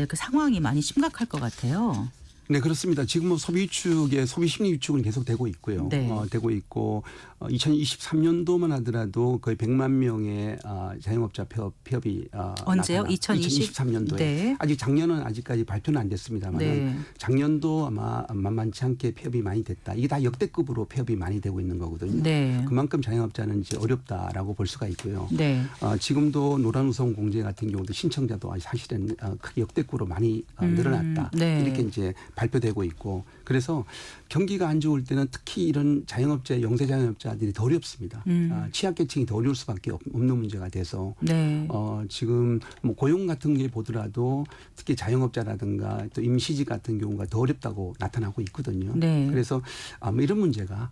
그 상황이 많이 심각할 것 같아요. 네, 그렇습니다. 지금 뭐 소비 위축의 소비 심리 위축은 계속 되고 있고요. 네. 되고 있고 2023년도만 하더라도 거의 100만 명의 자영업자 폐업이 언제요? 2023년도에 네. 아직 작년은 아직까지 발표는 안 됐습니다만 네. 작년도 아마 만만치 않게 폐업이 많이 됐다. 이게 다 역대급으로 폐업이 많이 되고 있는 거거든요. 네. 그만큼 자영업자는 이제 어렵다라고 볼 수가 있고요. 네. 지금도 노란우선 공제 같은 경우도 신청자도 사실은 크게 역대급으로 많이 늘어났다. 네. 이렇게 이제 발표되고 있고 그래서 경기가 안 좋을 때는 특히 이런 자영업자, 영세 자영업자들이 더 어렵습니다. 취약계층이 더 어려울 수밖에 없는 문제가 돼서 네. 지금 뭐 고용 같은 게 보더라도 특히 자영업자라든가 또 임시직 같은 경우가 더 어렵다고 나타나고 있거든요. 네. 그래서 아마 이런 문제가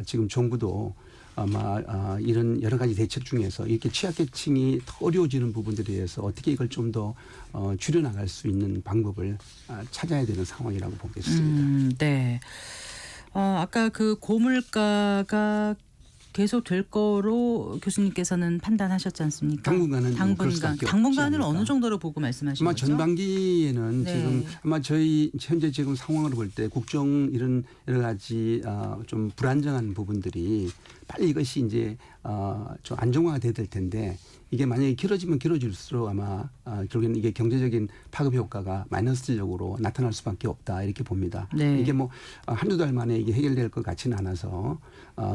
지금 정부도 아마 이런 여러 가지 대책 중에서 이렇게 취약계층이 더 어려워지는 부분들에 대해서 어떻게 이걸 좀 더 줄여나갈 수 있는 방법을 찾아야 되는 상황이라고 보겠습니다. 네. 아까 그 고물가가 계속 될 거로 교수님께서는 판단하셨지 않습니까? 당분간은 그럴 수밖에 없지 당분간을 않을까. 어느 정도로 보고 말씀하신 아마 거죠? 전반기에는 네. 지금 아마 저희 현재 지금 상황으로 볼 때 국정 이런 여러 가지 좀 불안정한 부분들이 빨리 이것이 이제 좀 안정화가 돼야 될 텐데 이게 만약에 길어지면 길어질수록 아마 결국에는 이게 경제적인 파급 효과가 마이너스적으로 나타날 수밖에 없다 이렇게 봅니다. 네. 이게 뭐 한두 달 만에 이게 해결될 것 같지는 않아서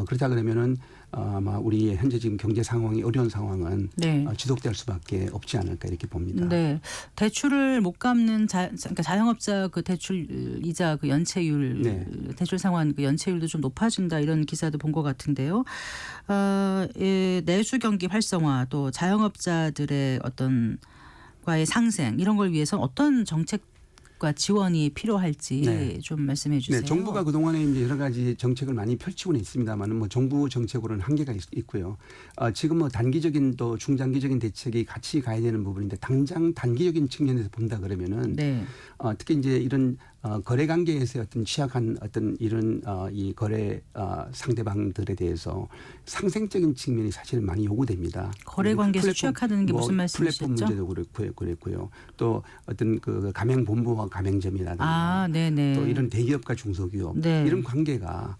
그렇다 그러면은 아마 우리 현재 지금 경제 상황이 어려운 상황은 네. 지속될 수밖에 없지 않을까 이렇게 봅니다. 네, 대출을 못 갚는 그러니까 자영업자 그 대출 이자 그 연체율 네. 대출 상환 그 연체율도 좀 높아진다 이런 기사도 본 것 같은데요. 내수 경기 활성화 또 자영업자들의 어떤 과의 상생 이런 걸 위해서 어떤 정책과 지원이 필요할지 네. 좀 말씀해 주세요. 네, 정부가 그 동안에 이제 여러 가지 정책을 많이 펼치고는 있습니다만은 뭐 정부 정책으로는 한계가 있고요. 지금 뭐 단기적인 또 중장기적인 대책이 같이 가야 되는 부분인데 당장 단기적인 측면에서 본다 그러면은 네. 특히 이제 이런 거래 관계에서 어떤 취약한 어떤 이런 이 거래 상대방들에 대해서 상생적인 측면이 사실 많이 요구됩니다. 거래 관계에서 플랫폼, 취약하다는 게 무슨 말씀이시죠? 플랫폼 문제도 그랬고요. 또 어떤 그 가맹 본부와 가맹점이라든가 네네. 또 이런 대기업과 중소기업 네. 이런 관계가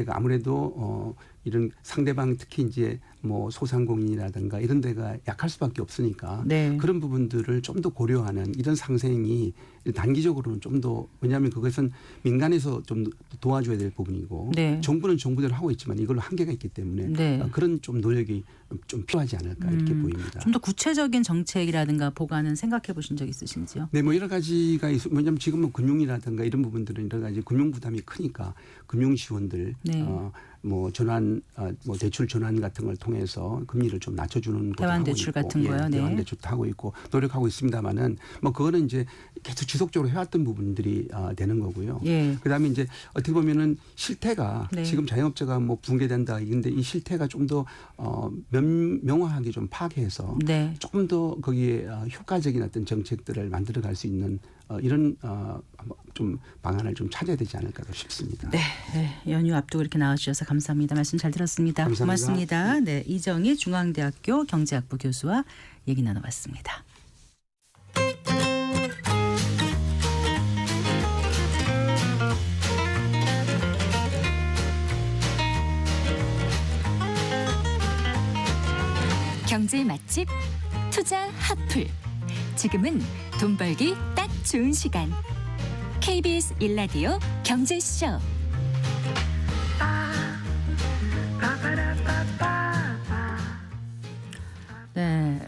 아무래도 이런 상대방 특히 이제 뭐 소상공인이라든가 이런 데가 약할 수밖에 없으니까 네. 그런 부분들을 좀 더 고려하는 이런 상생이 단기적으로는 좀 더 왜냐하면 그것은 민간에서 좀 도와줘야 될 부분이고 네. 정부는 정부대로 하고 있지만 이걸로 한계가 있기 때문에 네. 그런 좀 노력이 좀 필요하지 않을까 이렇게 보입니다. 좀 더 구체적인 정책이라든가 보관은 생각해 보신 적 있으신지요? 네, 뭐 여러 가지가 왜냐하면 지금 뭐 금융이라든가 이런 부분들은 여러 가지 금융 부담이 크니까 금융 지원들 네. 뭐 전환 뭐 대출 전환 같은 걸 통해서 금리를 좀 낮춰주는 것도 대환 하고 대출 있고, 같은 거요. 네. 대환 대출도 하고 있고 노력하고 있습니다만은 뭐 그거는 이제 계속 지속적으로 해왔던 부분들이 되는 거고요. 예. 그다음에 이제 어떻게 보면은 실태가 네. 지금 자영업자가 뭐 붕괴된다 이건데 이 실태가 좀 더 명확하게 좀 파악해서 네. 조금 더 거기에 효과적인 어떤 정책들을 만들어갈 수 있는 이런 좀 방안을 좀 찾아야 되지 않을까 싶습니다. 네, 연휴 앞두고 이렇게 나와주셔서 감사합니다. 말씀 잘 들었습니다. 감사합니다. 고맙습니다. 네, 이정희 중앙대학교 경제학부 교수와 얘기 나눠봤습니다. 경제 맛집 투자 핫플. 지금은 돈 벌기 딱 좋은 시간. KBS 1라디오 경제쇼. 네,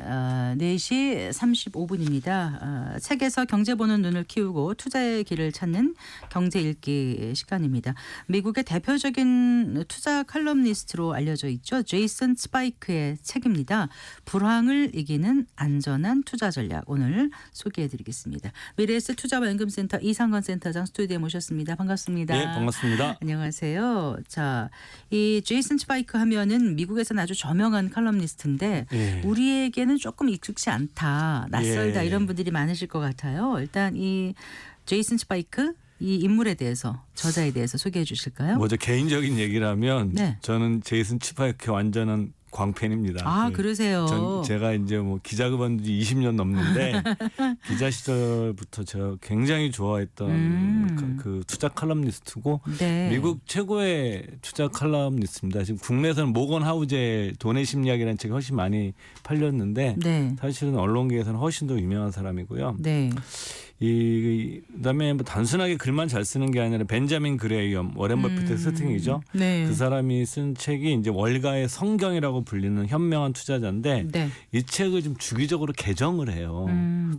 4시 35분입니다. 책에서 경제 보는 눈을 키우고 투자의 길을 찾는 경제 읽기 시간입니다. 미국의 대표적인 투자 칼럼니스트로 알려져 있죠. 제이슨 스파이크의 책입니다. 불황을 이기는 안전한 투자 전략. 오늘 소개해드리겠습니다. 미래에셋 투자연금센터 이상건 센터장 스튜디오에 모셨습니다. 반갑습니다. 네, 반갑습니다. 안녕하세요. 자, 이 제이슨 스파이크 하면은 미국에서는 아주 저명한 칼럼니스트인데 예. 우리에게는 조금 익숙치 않다, 낯설다 예. 이런 분들이 많으실 것 같아요. 일단 이 제이슨 스파이크 이 인물에 대해서 저자에 대해서 소개해 주실까요? 먼저 개인적인 얘기라면 네. 저는 제이슨 스파이크의 완전한 광팬입니다. 아, 그 그러세요. 제가 이제 뭐 기자급 한 지 20년 넘는데 기자 시절부터 제가 굉장히 좋아했던 그 투자 칼럼니스트고 네. 미국 최고의 투자 칼럼니스트입니다. 지금 국내에서는 모건 하우제의 돈의 심리학이라는 책이 훨씬 많이 팔렸는데 네. 사실은 언론계에서는 훨씬 더 유명한 사람이고요. 네. 그다음에 뭐 단순하게 글만 잘 쓰는 게 아니라 벤자민 그레이엄, 워렌 버핏의 스팅이죠. 네. 그 사람이 쓴 책이 이제 월가의 성경이라고 불리는 현명한 투자자인데 네. 이 책을 좀 주기적으로 개정을 해요.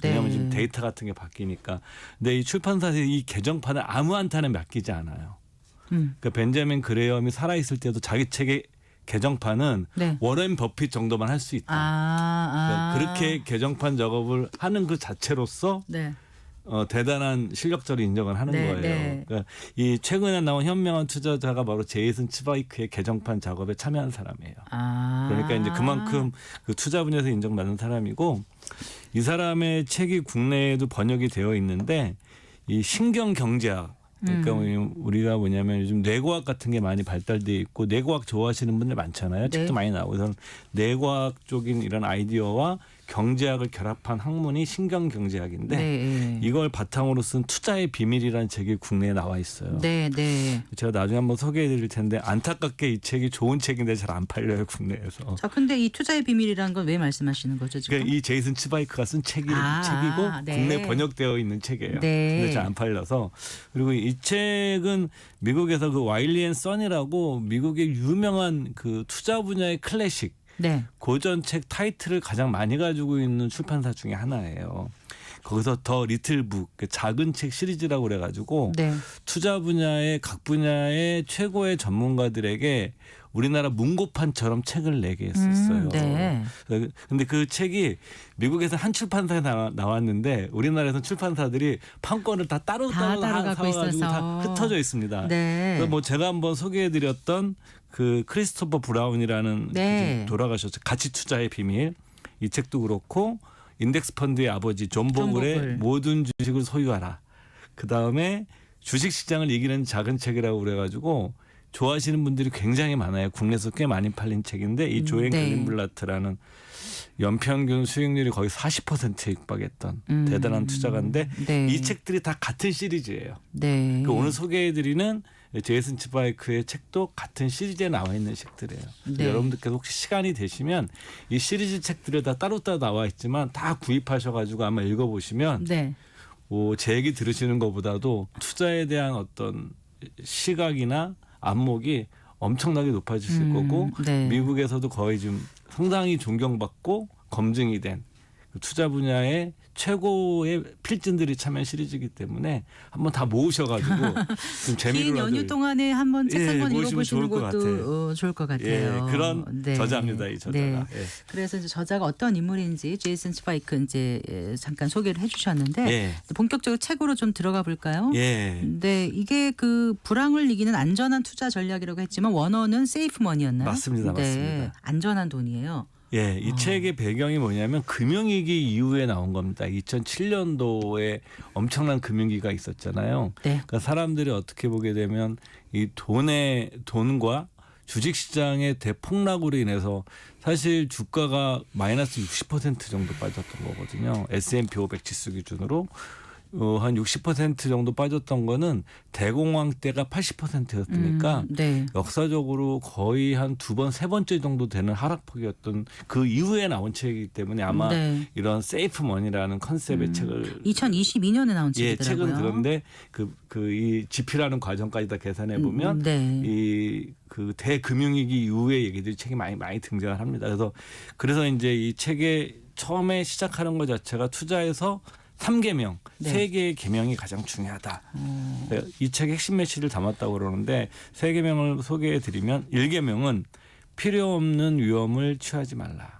네. 왜냐하면 지금 데이터 같은 게 바뀌니까. 근데 이 출판사에서 이 개정판을 아무한테나 맡기지 않아요. 그러니까 벤자민 그레이엄이 살아있을 때도 자기 책의 개정판은 네. 워렌 버핏 정도만 할 수 있다. 그러니까 그렇게 개정판 작업을 하는 그 자체로서 네. 대단한 실력자로 인정을 하는 네, 거예요. 네. 그러니까 이 최근에 나온 현명한 투자자가 바로 제이슨 스파이크의 개정판 작업에 참여한 사람이에요. 그러니까 이제 그만큼 그 투자 분야에서 인정받는 사람이고 이 사람의 책이 국내에도 번역이 되어 있는데 이 신경 경제학 그러니까 우리가 뭐냐면 요즘 뇌과학 같은 게 많이 발달돼 있고 뇌과학 좋아하시는 분들 많잖아요. 네. 책도 많이 나오고 그래서 뇌과학 쪽인 이런 아이디어와 경제학을 결합한 학문이 신경경제학인데 네. 이걸 바탕으로 쓴 투자의 비밀이라는 책이 국내에 나와 있어요. 네. 네. 제가 나중에 한번 소개해드릴 텐데 안타깝게 이 책이 좋은 책인데 잘 안 팔려요 국내에서. 자, 근데 이 투자의 비밀이라는 건 왜 말씀하시는 거죠 지금? 그러니까 이 제이슨 스파이크가 쓴 책이고 네. 국내 번역되어 있는 책이에요. 네. 근데 잘 안 팔려서 그리고 이 책은 미국에서 그 와일리 앤 선이라고 미국의 유명한 그 투자 분야의 클래식 네. 고전 책 타이틀을 가장 많이 가지고 있는 출판사 중에 하나예요. 거기서 더 리틀 북 작은 책 시리즈라고 그래가지고 네. 투자 분야의 각 분야의 최고의 전문가들에게 우리나라 문고판처럼 책을 내게 했었어요. 네. 근데 그 책이 미국에서 한 출판사에 나왔는데 우리나라에서는 출판사들이 판권을 다 따로 따로 갖고 사가지고 있어서. 다 흩어져 있습니다. 네. 그래서 뭐 제가 한번 소개해드렸던 그 크리스토퍼 브라운이라는 네. 그 돌아가셨죠. 가치 투자의 비밀 이 책도 그렇고 인덱스 펀드의 아버지 존 보글의 보글. 모든 주식을 소유하라. 그 다음에 주식 시장을 이기는 작은 책이라고 그래가지고 좋아하시는 분들이 굉장히 많아요. 국내에서 꽤 많이 팔린 책인데 이 조앤 네. 글린블라트라는 연평균 수익률이 거의 40%에 육박했던 대단한 투자가인데 네. 이 책들이 다 같은 시리즈예요. 네. 그 오늘 소개해드리는 제이슨 스파이크의 책도 같은 시리즈에 나와 있는 책들이에요. 네. 여러분들께서 혹시 시간이 되시면 이 시리즈 책들이 다 따로따로 나와 있지만 다 구입하셔가지고 아마 읽어보시면 네. 제 얘기 들으시는 것보다도 투자에 대한 어떤 시각이나 안목이 엄청나게 높아지실 거고 네. 미국에서도 거의 좀 상당히 존경받고 검증이 된 투자 분야의 최고의 필진들이 참여한 시리즈이기 때문에 한번 다 모으셔가지고 좀 재미를 긴 연휴 동안에 한번 책 한 권 모으시면 읽어보시는 좋을 것 것도 좋을 것 같아요. 그런 네. 저자입니다, 이 저자가. 네. 예. 그래서 이제 저자가 어떤 인물인지 제이슨 스파이크 이제 잠깐 소개를 해주셨는데 예. 본격적으로 책으로 좀 들어가 볼까요? 예. 네, 이게 그 불황을 이기는 안전한 투자 전략이라고 했지만 원어는 세이프 머니였나요? 맞습니다, 네, 맞습니다. 안전한 돈이에요. 예, 이 책의 배경이 뭐냐면 금융위기 이후에 나온 겁니다. 2007년도에 엄청난 금융위기가 있었잖아요. 네. 그러니까 사람들이 어떻게 보게 되면 이 돈과 주식시장의 대폭락으로 인해서 사실 주가가 마이너스 60% 정도 빠졌던 거거든요. S&P 500 지수 기준으로. 한 60% 정도 빠졌던 거는 대공황 때가 80%였으니까 네. 역사적으로 거의 한 두 번, 세 번째 정도 되는 하락폭이었던 그 이후에 나온 책이기 때문에 아마 네. 이런 세이프 머니라는 컨셉의 책을 2022년에 나온 예, 책이더라고요. 책은 그런데 이 지피라는 과정까지 다 계산해 보면 네. 이 그 대금융위기 이후의 얘기들이 책이 많이 등장을 합니다. 그래서 이제 이 책의 처음에 시작하는 것 자체가 투자에서 3계명, 네. 3개의 계명이 가장 중요하다. 이 책의 핵심 메시지를 담았다고 그러는데 3계명을 소개해 드리면 1계명은 필요 없는 위험을 취하지 말라.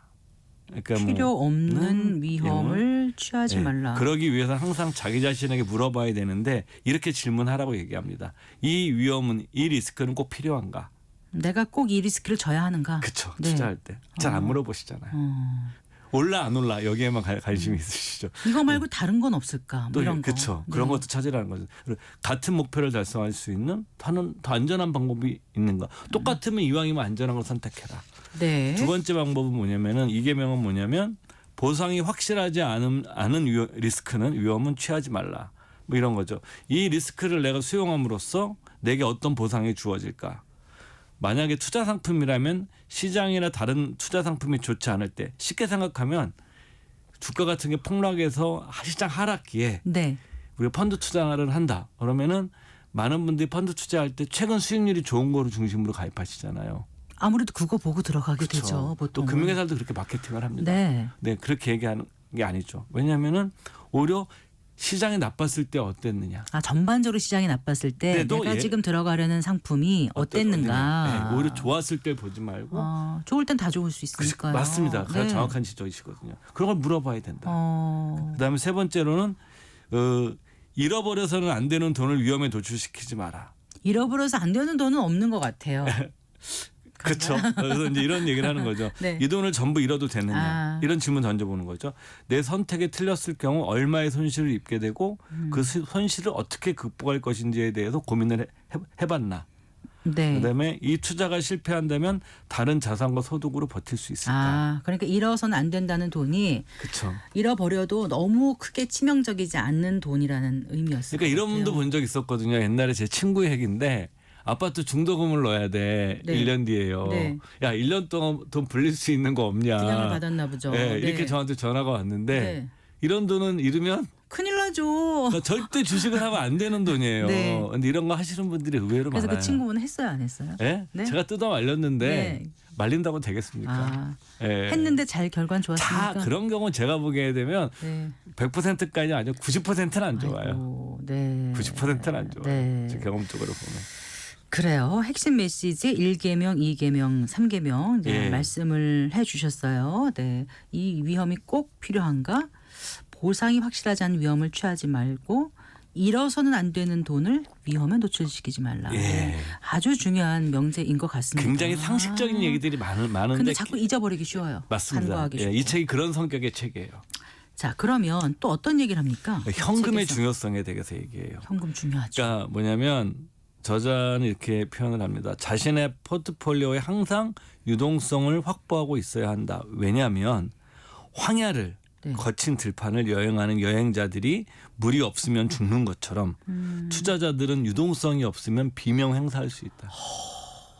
그러니까 필요 없는 위험을 취하지 예, 말라. 그러기 위해서 항상 자기 자신에게 물어봐야 되는데 이렇게 질문하라고 얘기합니다. 이 위험은, 이 리스크는 꼭 필요한가? 내가 꼭 이 리스크를 져야 하는가? 그렇죠. 네. 투자할 때 잘 안 물어보시잖아요. 어. 올라 안 올라 여기에만 관심이 있으시죠. 이거 말고 다른 건 없을까? 뭐 이런 거. 그렇죠. 네. 그런 것도 찾으라는 거죠. 그리고 같은 목표를 달성할 수 있는 더 안전한 방법이 있는가? 똑같으면 이왕이면 안전한 걸 선택해라. 네. 두 번째 방법은 뭐냐면은 이계명은 뭐냐면 보상이 확실하지 않은 리스크는 위험은 취하지 말라. 뭐 이런 거죠. 이 리스크를 내가 수용함으로써 내게 어떤 보상이 주어질까? 만약에 투자 상품이라면 시장이나 다른 투자 상품이 좋지 않을 때 쉽게 생각하면 주가 같은 게 폭락해서 시장 하락기에 네. 우리가 펀드 투자를 한다. 그러면은 많은 분들이 펀드 투자할 때 최근 수익률이 좋은 거를 중심으로 가입하시잖아요. 아무래도 그거 보고 들어가게 되죠. 보통. 또 금융회사도 그렇게 마케팅을 합니다. 네. 네, 그렇게 얘기하는 게 아니죠. 왜냐하면은 오히려 시장이 나빴을 때 어땠느냐. 아, 전반적으로 시장이 나빴을 때 네, 또 내가 지금 들어가려는 상품이 어땠는가. 네, 오히려 좋았을 때 보지 말고. 좋을 땐 다 좋을 수 있으니까요. 맞습니다. 그런 네. 정확한 지적이시거든요. 그런 걸 물어봐야 된다. 어. 그다음에 세 번째로는 잃어버려서는 안 되는 돈을 위험에 노출시키지 마라. 잃어버려서 안 되는 돈은 없는 것 같아요. 그렇죠. 그래서 이제 이런 얘기를 하는 거죠. 네. 이 돈을 전부 잃어도 되느냐. 아. 이런 질문 던져보는 거죠. 내 선택에 틀렸을 경우 얼마의 손실을 입게 되고 그 손실을 어떻게 극복할 것인지에 대해서 고민을 해봤나. 네. 그다음에 이 투자가 실패한다면 다른 자산과 소득으로 버틸 수 있을까. 아, 그러니까 잃어서는 안 된다는 돈이 그렇죠. 잃어버려도 너무 크게 치명적이지 않는 돈이라는 의미였어요. 그러니까 이런 분도 본 적 있었거든요. 옛날에 제 친구의 얘기인데 아파트 중도금을 넣어야 돼. 네. 1년 뒤에요. 네. 야, 1년 동안 돈 불릴 수 있는 거 없냐. 분양을 받았나 보죠. 네, 이렇게 네. 저한테 전화가 왔는데 네. 이런 돈은 잃으면 큰일 나죠. 그러니까 절대 주식을 하면 안 되는 돈이에요. 네. 근데 이런 거 하시는 분들이 의외로 그래서 많아요. 그 친구분은 했어요, 안 했어요? 예? 네? 제가 뜯어 말렸는데 네. 말린다고 되겠습니까? 아, 예. 했는데 잘 결과는 좋았습니까? 다 그런 경우 제가 보기에 되면 네. 100%까지는 아니고 90%는 안 좋아요. 아이고, 네. 90%는 안 좋아요. 네. 제 경험적으로 보면. 그래요. 핵심 메시지 1계명, 2계명, 3계명 네, 예. 말씀을 해 주셨어요. 네. 이 위험이 꼭 필요한가? 보상이 확실하지 않은 위험을 취하지 말고 잃어서는 안 되는 돈을 위험에 노출시키지 말라. 예. 네. 아주 중요한 명제인 것 같습니다. 굉장히 상식적인 얘기들이 많은데 근데 자꾸 잊어버리기 쉬워요. 맞습니다. 간과하기 예, 쉽고. 이 책이 그런 성격의 책이에요. 자, 그러면 또 어떤 얘기를 합니까? 현금의 책에서. 중요성에 대해서 얘기해요. 현금 중요하죠. 그러니까 뭐냐면 저자는 이렇게 표현을 합니다. 자신의 포트폴리오에 항상 유동성을 확보하고 있어야 한다. 왜냐하면 황야를 네. 거친 들판을 여행하는 여행자들이 물이 없으면 죽는 것처럼 투자자들은 유동성이 없으면 비명 행사할 수 있다.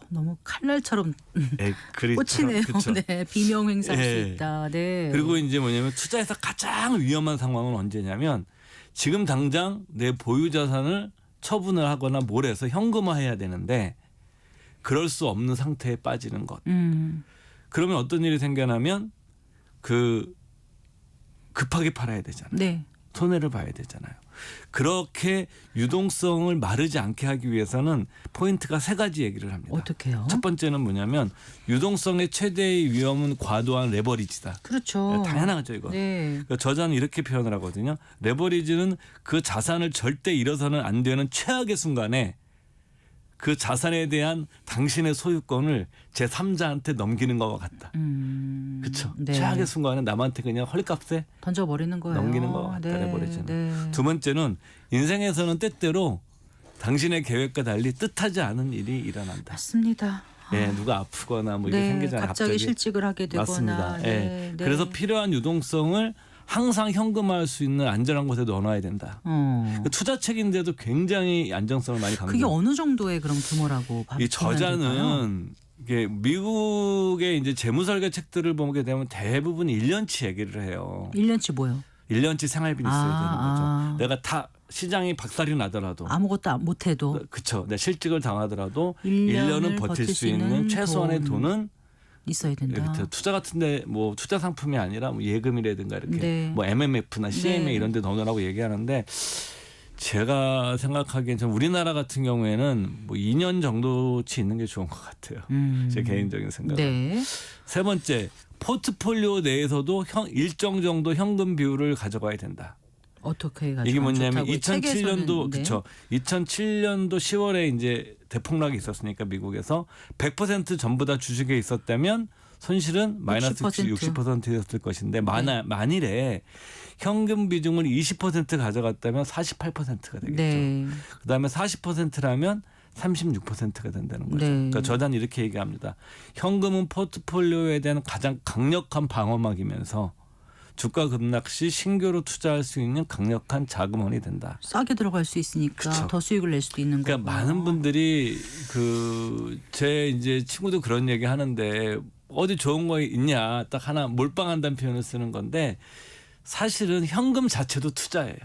너무 칼날처럼 그렇죠. 꽂히네요. 그렇죠. 네, 비명 행사할 예. 수 있다. 네. 그리고 이제 뭐냐면 투자에서 가장 위험한 상황은 언제냐면 지금 당장 내 보유 자산을 처분을 하거나 몰해서 현금화해야 되는데 그럴 수 없는 상태에 빠지는 것. 그러면 어떤 일이 생겨나면 그 급하게 팔아야 되잖아요. 네. 손해를 봐야 되잖아요. 그렇게 유동성을 마르지 않게 하기 위해서는 포인트가 3가지 얘기를 합니다. 어떻게요? 첫 번째는 뭐냐면 유동성의 최대의 위험은 과도한 레버리지다. 그렇죠. 당연하죠 이거. 네. 그러니까 저자는 이렇게 표현을 하거든요. 레버리지는 그 자산을 절대 잃어서는 안 되는 최악의 순간에 그 자산에 대한 당신의 소유권을 제3자한테 넘기는 것과 같다. 그렇죠. 네. 최악의 순간에 남한테 그냥 헐값에 던져버리는 거예요. 넘기는 것 같다. 네. 레버리지는. 네. 두 번째는 인생에서는 때때로 당신의 계획과 달리 뜻하지 않은 일이 일어난다. 맞습니다. 예, 누가 아프거나 뭐 이게 네, 생기잖아요. 갑자기 실직을 하게 되거나. 맞습니다. 네, 예. 네. 그래서 필요한 유동성을 항상 현금화할 수 있는 안전한 곳에 넣어놔야 된다. 그 투자 책인데도 굉장히 안정성을 많이 그게 강조해요. 어느 정도의 그럼 규모라고 이 저자는 이게 미국의 이제 재무설계 책들을 보게 되면 대부분 1년치 얘기를 해요. 1년치 뭐요? 1년치 생활비는 있어야 되는 거죠. 내가 다 시장이 박살이 나더라도 아무것도 못해도 그렇죠. 내가 실직을 당하더라도 1년을 1년은 버틸 수 있는 최소한의 돈은 있어야 된다. 투자 같은데 뭐 투자 상품이 아니라 뭐 예금이라든가 이렇게 네. 뭐 MMF나 CMA 네. 이런 데 넣으라고 얘기하는데 제가 생각하기엔 좀 우리나라 같은 경우에는 뭐 2년 정도치 있는 게 좋은 것 같아요. 제 개인적인 생각은. 네. 세 번째, 포트폴리오 내에서도 일정 정도 현금 비율을 가져가야 된다. 어떻게 해가지고 이게 뭐냐면 좋다고요? 2007년도 책에서는, 네. 그렇죠. 2007년도 10월에 이제 대폭락이 있었으니까 미국에서 100% 전부 다 주식에 있었다면 손실은 마이너스 60%였을 것인데 만일에 현금 비중을 20% 가져갔다면 48%가 되겠죠. 네. 그다음에 40%라면 36%가 된다는 거죠. 네. 그러니까 저자는 이렇게 얘기합니다. 현금은 포트폴리오에 대한 가장 강력한 방어막이면서 주가 급락 시 신규로 투자할 수 있는 강력한 자금원이 된다. 싸게 들어갈 수 있으니까 그쵸. 더 수익을 낼 수도 있는 거고. 그러니까 많은 분들이 제 이제 친구도 그런 얘기 하는데 어디 좋은 거 있냐 딱 하나 몰빵한다는 표현을 쓰는 건데 사실은 현금 자체도 투자예요.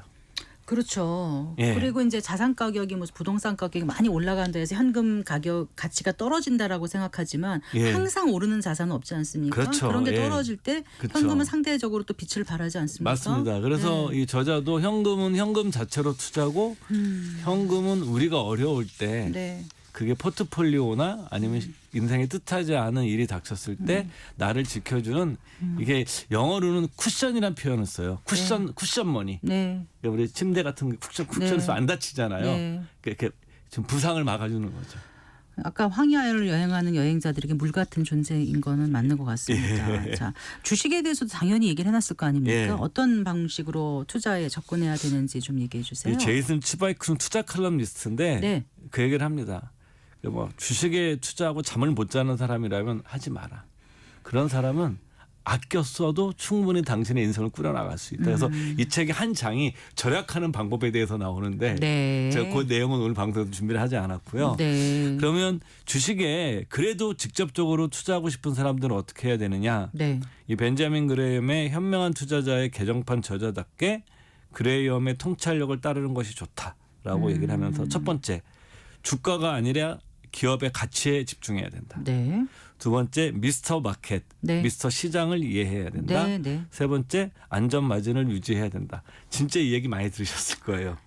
그렇죠. 예. 그리고 이제 자산 가격이 뭐 부동산 가격이 많이 올라가는 데서 현금 가격 가치가 떨어진다라고 생각하지만 예. 항상 오르는 자산은 없지 않습니까? 그렇죠. 그런 게 예. 떨어질 때 그렇죠. 현금은 상대적으로 또 빛을 발하지 않습니까? 맞습니다. 그래서 네. 이 저자도 현금은 현금 자체로 투자고 현금은 우리가 어려울 때 네. 그게 포트폴리오나 아니면 인생에 뜻하지 않은 일이 닥쳤을 때 나를 지켜주는 이게 영어로는 쿠션이라는 표현을 써요. 쿠션머니. 네. 우리 침대 같은 게 쿠션에서 안 다치잖아요. 네. 이렇게 좀 부상을 막아주는 거죠. 아까 황야를 여행하는 여행자들에게 물 같은 존재인 거는 맞는 것 같습니다. 예. 자, 주식에 대해서도 당연히 얘기를 해놨을 거 아닙니까? 예. 어떤 방식으로 투자에 접근해야 되는지 좀 얘기해 주세요. 이 제이슨 치바이크는 투자 칼럼니스트인데 네. 그 얘기를 합니다. 뭐 주식에 투자하고 잠을 못 자는 사람이라면 하지 마라. 그런 사람은 아껴 써도 충분히 당신의 인생을 꾸려나갈 수 있다. 그래서 이 책의 한 장이 절약하는 방법에 대해서 나오는데 네. 제가 그 내용은 오늘 방송에서 준비를 하지 않았고요. 네. 그러면 주식에 그래도 직접적으로 투자하고 싶은 사람들은 어떻게 해야 되느냐. 네. 이 벤자민 그레이엄의 현명한 투자자의 개정판 저자답게 그레이엄의 통찰력을 따르는 것이 좋다라고 얘기를 하면서 첫 번째, 주가가 아니라 기업의 가치에 집중해야 된다. 네. 두 번째, 미스터 마켓, 네. 미스터 시장을 이해해야 된다. 네, 네. 세 번째, 안전 마진을 유지해야 된다. 진짜 이 얘기 많이 들으셨을 거예요.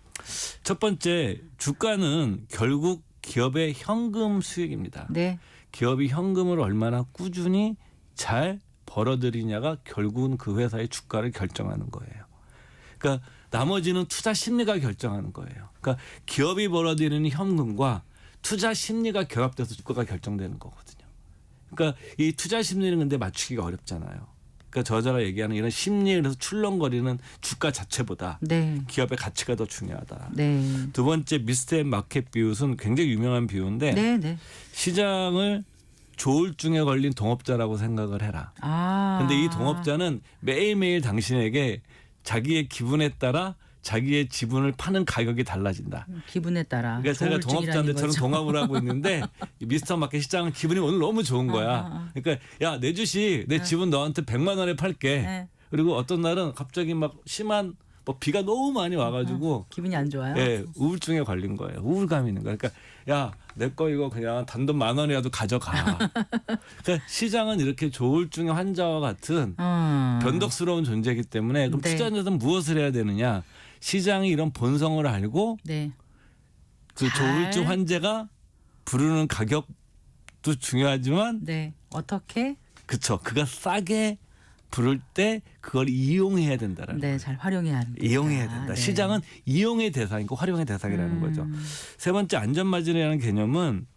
첫 번째, 주가는 결국 기업의 현금 수익입니다. 네. 기업이 현금을 얼마나 꾸준히 잘 벌어들이냐가 결국은 그 회사의 주가를 결정하는 거예요. 그러니까 나머지는 투자 심리가 결정하는 거예요. 그러니까 기업이 벌어들이는 현금과 투자 심리가 결합돼서 주가가 결정되는 거거든요. 그러니까 이 투자 심리는 근데 맞추기가 어렵잖아요. 그러니까 저자가 얘기하는 이런 심리에서 출렁거리는 주가 자체보다 네. 기업의 가치가 더 중요하다. 네. 두 번째 미스터 마켓 비웃은 굉장히 유명한 비유인데 네, 네. 시장을 조울증에 걸린 동업자라고 생각을 해라. 아. 근데 이 동업자는 매일매일 당신에게 자기의 기분에 따라 자기의 지분을 파는 가격이 달라진다. 기분에 따라. 그러니까 제가 동업자인데 저는 거죠. 동업을 하고 있는데 미스터 마켓 시장은 기분이 오늘 너무 좋은 거야. 그러니까 야, 내 주식 내 지분 너한테 100만 원에 팔게. 네. 그리고 어떤 날은 갑자기 막 심한 뭐 비가 너무 많이 와가지고 기분이 안 좋아요. 예, 우울증에 걸린 거예요. 우울감이 있는 거예요. 그러니까 야, 내 거 이거 그냥 단돈 10,000원이라도 가져가. 그러니까 시장은 이렇게 조울증의 환자와 같은 변덕스러운 존재이기 때문에 그럼 네. 투자자는 무엇을 해야 되느냐? 시장이 이런 본성을 알고 네. 그 조울증 환자가 부르는 가격도 중요하지만 네. 어떻게? 그쵸. 그가 싸게 부를 때 그걸 이용해야 된다라는 네, 잘 활용해야 합니다. 이용해야 된다. 네. 시장은 이용의 대상이고 활용의 대상이라는 거죠. 세 번째 안전마진이라는 개념은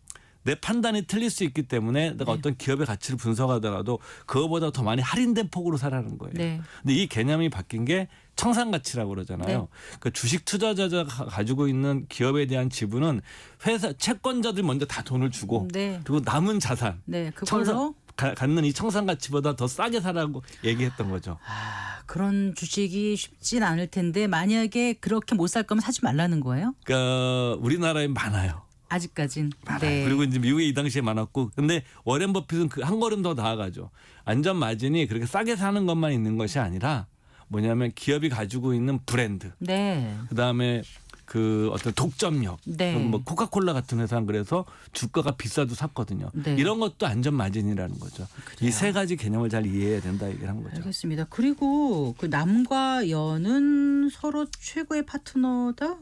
내 판단이 틀릴 수 있기 때문에 내가 네. 어떤 기업의 가치를 분석하더라도 그거보다 더 많이 할인된 폭으로 사라는 거예요. 네. 근데 이 개념이 바뀐 게 청산가치라고 그러잖아요. 네. 그러니까 주식 투자자가 가지고 있는 기업에 대한 지분은 회사 채권자들 먼저 다 돈을 주고 네. 그리고 남은 자산 네, 그걸로 갖는 이 청산가치보다 더 싸게 사라고 얘기했던 거죠. 그런 주식이 쉽진 않을 텐데 만약에 그렇게 못 살 거면 사지 말라는 거예요? 그러니까 우리나라에 많아요. 아직까진. 많아요. 네. 그리고 이제 미국에 이 당시에 많았고, 근데 워렌 버핏은 그 한 걸음 더 나아가죠. 안전 마진이 그렇게 싸게 사는 것만 있는 것이 아니라 뭐냐면 기업이 가지고 있는 브랜드, 네. 그 다음에 그 어떤 독점력, 네. 뭐 코카콜라 같은 회사는 그래서 주가가 비싸도 샀거든요. 네. 이런 것도 안전 마진이라는 거죠. 이 세 가지 개념을 잘 이해해야 된다 얘기를 한 거죠. 알겠습니다. 그리고 그 남과 여는 서로 최고의 파트너다?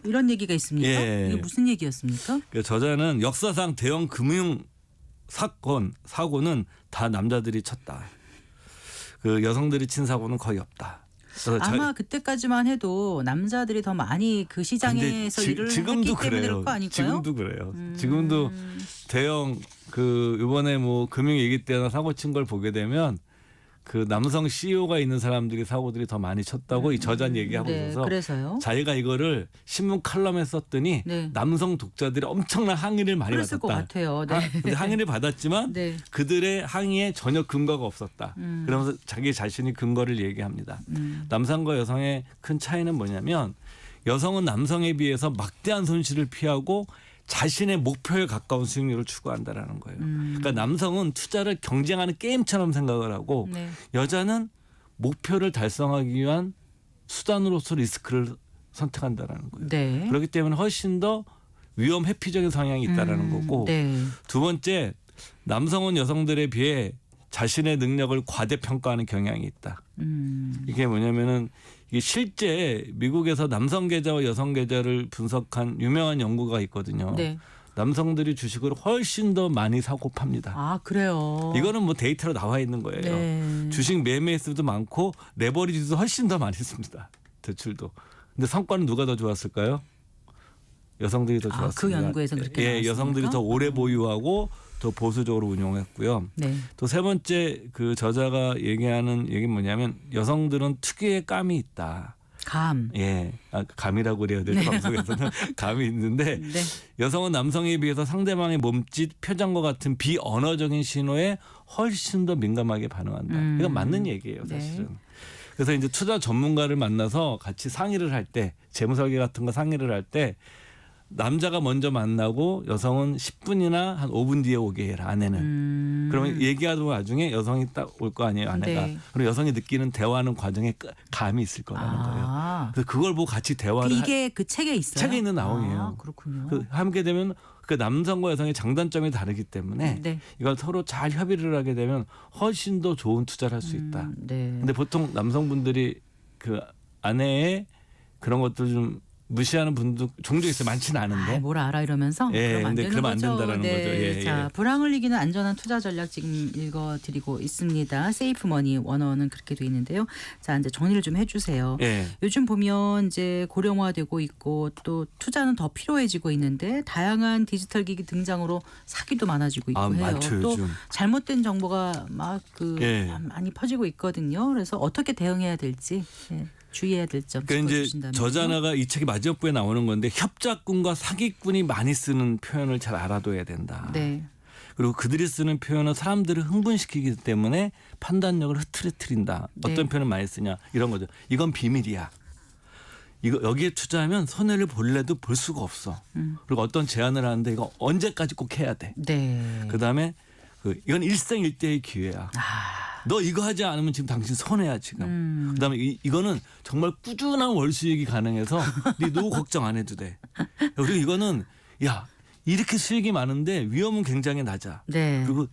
이런 얘기가 있습니까? 예. 이게 무슨 얘기였습니까? 그 저자는 역사상 대형 금융 사고는 다 남자들이 쳤다. 그 여성들이 친 사고는 거의 없다. 그래서 아마 그때까지만 해도 남자들이 더 많이 그 시장에서 일을 했기 때문에 그럴 거 아닐까요? 지금도 그래요. 지금도 대형 그 이번에 뭐 금융 얘기 때나 사고 친 걸 보게 되면 그 남성 CEO가 있는 사람들이 사고들이 더 많이 쳤다고 이 저자는 얘기하고 네, 있어서 그래서요? 자기가 이거를 신문 칼럼에 썼더니 네. 남성 독자들이 엄청난 항의를 많이 그랬을 것 받았다. 같아요. 네. 근데 항의를 받았지만 네. 그들의 항의에 전혀 근거가 없었다. 그러면서 자기 자신이 근거를 얘기합니다. 남성과 여성의 큰 차이는 뭐냐면 여성은 남성에 비해서 막대한 손실을 피하고 자신의 목표에 가까운 수익률을 추구한다라는 거예요. 그러니까 남성은 투자를 경쟁하는 게임처럼 생각을 하고 네. 여자는 목표를 달성하기 위한 수단으로서 리스크를 선택한다라는 거예요. 네. 그렇기 때문에 훨씬 더 위험 회피적인 성향이 있다라는 거고 네. 두 번째 남성은 여성들에 비해 자신의 능력을 과대평가하는 경향이 있다. 이게 뭐냐면은 이게 실제 미국에서 남성 계좌와 여성 계좌를 분석한 유명한 연구가 있거든요. 네. 남성들이 주식을 훨씬 더 많이 사고 팝니다. 아, 그래요. 이거는 뭐 데이터로 나와 있는 거예요. 네. 주식 매매 수도 많고 레버리지도 훨씬 더 많이 씁니다. 대출도. 근데 성과는 누가 더 좋았을까요? 여성들이 더 좋았습니다. 그 연구에서는 그렇게 예, 나왔습니까? 여성들이 더 오래 보유하고 더 보수적으로 운용했고요. 네. 또 세 번째 그 저자가 얘기하는 얘기는 뭐냐면 여성들은 특유의 감이 있다. 감. 예, 감이라고 그래야 될까 방송에서는 감이 있는데 네. 여성은 남성에 비해서 상대방의 몸짓, 표정과 같은 비언어적인 신호에 훨씬 더 민감하게 반응한다. 이건 맞는 얘기예요, 사실은. 네. 그래서 이제 투자 전문가를 만나서 같이 상의를 할 때, 재무설계 같은 거 상의를 할 때 남자가 먼저 만나고 여성은 10분이나 한 5분 뒤에 오게 해라, 아내는. 그러면 얘기하던 나중에 여성이 딱 올 거 아니에요, 아내가. 네. 그럼 여성이 느끼는 대화하는 과정에 감이 있을 거라는 거예요. 그래서 그걸 보고 같이 대화를 이게 그 책에 있어요? 책에 있는 내용이에요. 아, 그렇군요. 그 함께 되면 그 남성과 여성의 장단점이 다르기 때문에 네. 이걸 서로 잘 협의를 하게 되면 훨씬 더 좋은 투자를 할 수 있다. 네. 근데 보통 남성분들이 그 아내의 그런 것들 좀 무시하는 분도 종종 있어요. 많지는 않은데. 뭘 알아 이러면서 예, 그러면 안 근데 되는 그러면 안 거죠. 된다라는 네. 거죠. 예, 자, 예. 불황 흘리기는 안전한 투자 전략 지금 읽어드리고 있습니다. 세이프 머니 원어는 그렇게 돼 있는데요. 자, 이제 정리를 좀 해주세요. 예. 요즘 보면 이제 고령화되고 있고 또 투자는 더 필요해지고 있는데 다양한 디지털 기기 등장으로 사기도 많아지고 있고 해요. 많죠, 또 요즘. 잘못된 정보가 막 예. 많이 퍼지고 있거든요. 그래서 어떻게 대응해야 될지 주의해야 될 점 그러니까 이제 짚어주신다면요. 저자나가 이 책의 마지막 부에 나오는 건데 협작꾼과 사기꾼이 많이 쓰는 표현을 잘 알아둬야 된다. 네. 그리고 그들이 쓰는 표현은 사람들을 흥분시키기 때문에 판단력을 흐트러뜨린다. 네. 어떤 표현을 많이 쓰냐 이런 거죠. 이건 비밀이야. 이거 여기에 투자하면 손해를 볼래도 볼 수가 없어. 그리고 어떤 제안을 하는데 이거 언제까지 꼭 해야 돼. 네. 그다음에 이건 일생일대의 기회야. 너 이거 하지 않으면 지금 당신 손해야 지금. 그다음에 이거는 정말 꾸준한 월 수익이 가능해서 네 노후 걱정 안 해도 돼. 그리고 이거는 야 이렇게 수익이 많은데 위험은 굉장히 낮아. 네. 그리고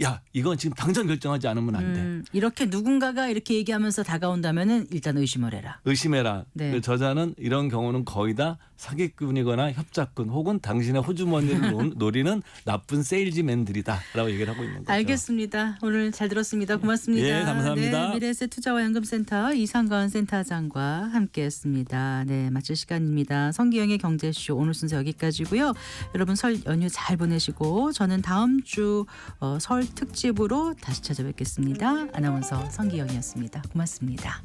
야 이건 지금 당장 결정하지 않으면 안 돼. 이렇게 누군가가 이렇게 얘기하면서 다가온다면은 일단 의심을 해라. 의심해라. 네. 그 저자는 이런 경우는 거의 다 사기꾼이거나 협작꾼 혹은 당신의 호주머니를 노리는 나쁜 세일즈맨들이다라고 얘기를 하고 있는 거죠. 알겠습니다. 오늘 잘 들었습니다. 고맙습니다. 예, 감사합니다. 네, 미래에셋 투자와 연금센터 이상건 센터장과 함께했습니다. 네, 마칠 시간입니다. 성기영의 경제쇼 오늘 순서 여기까지고요. 여러분 설 연휴 잘 보내시고 저는 다음 주 설 특집으로 다시 찾아뵙겠습니다. 아나운서 성기영이었습니다. 고맙습니다.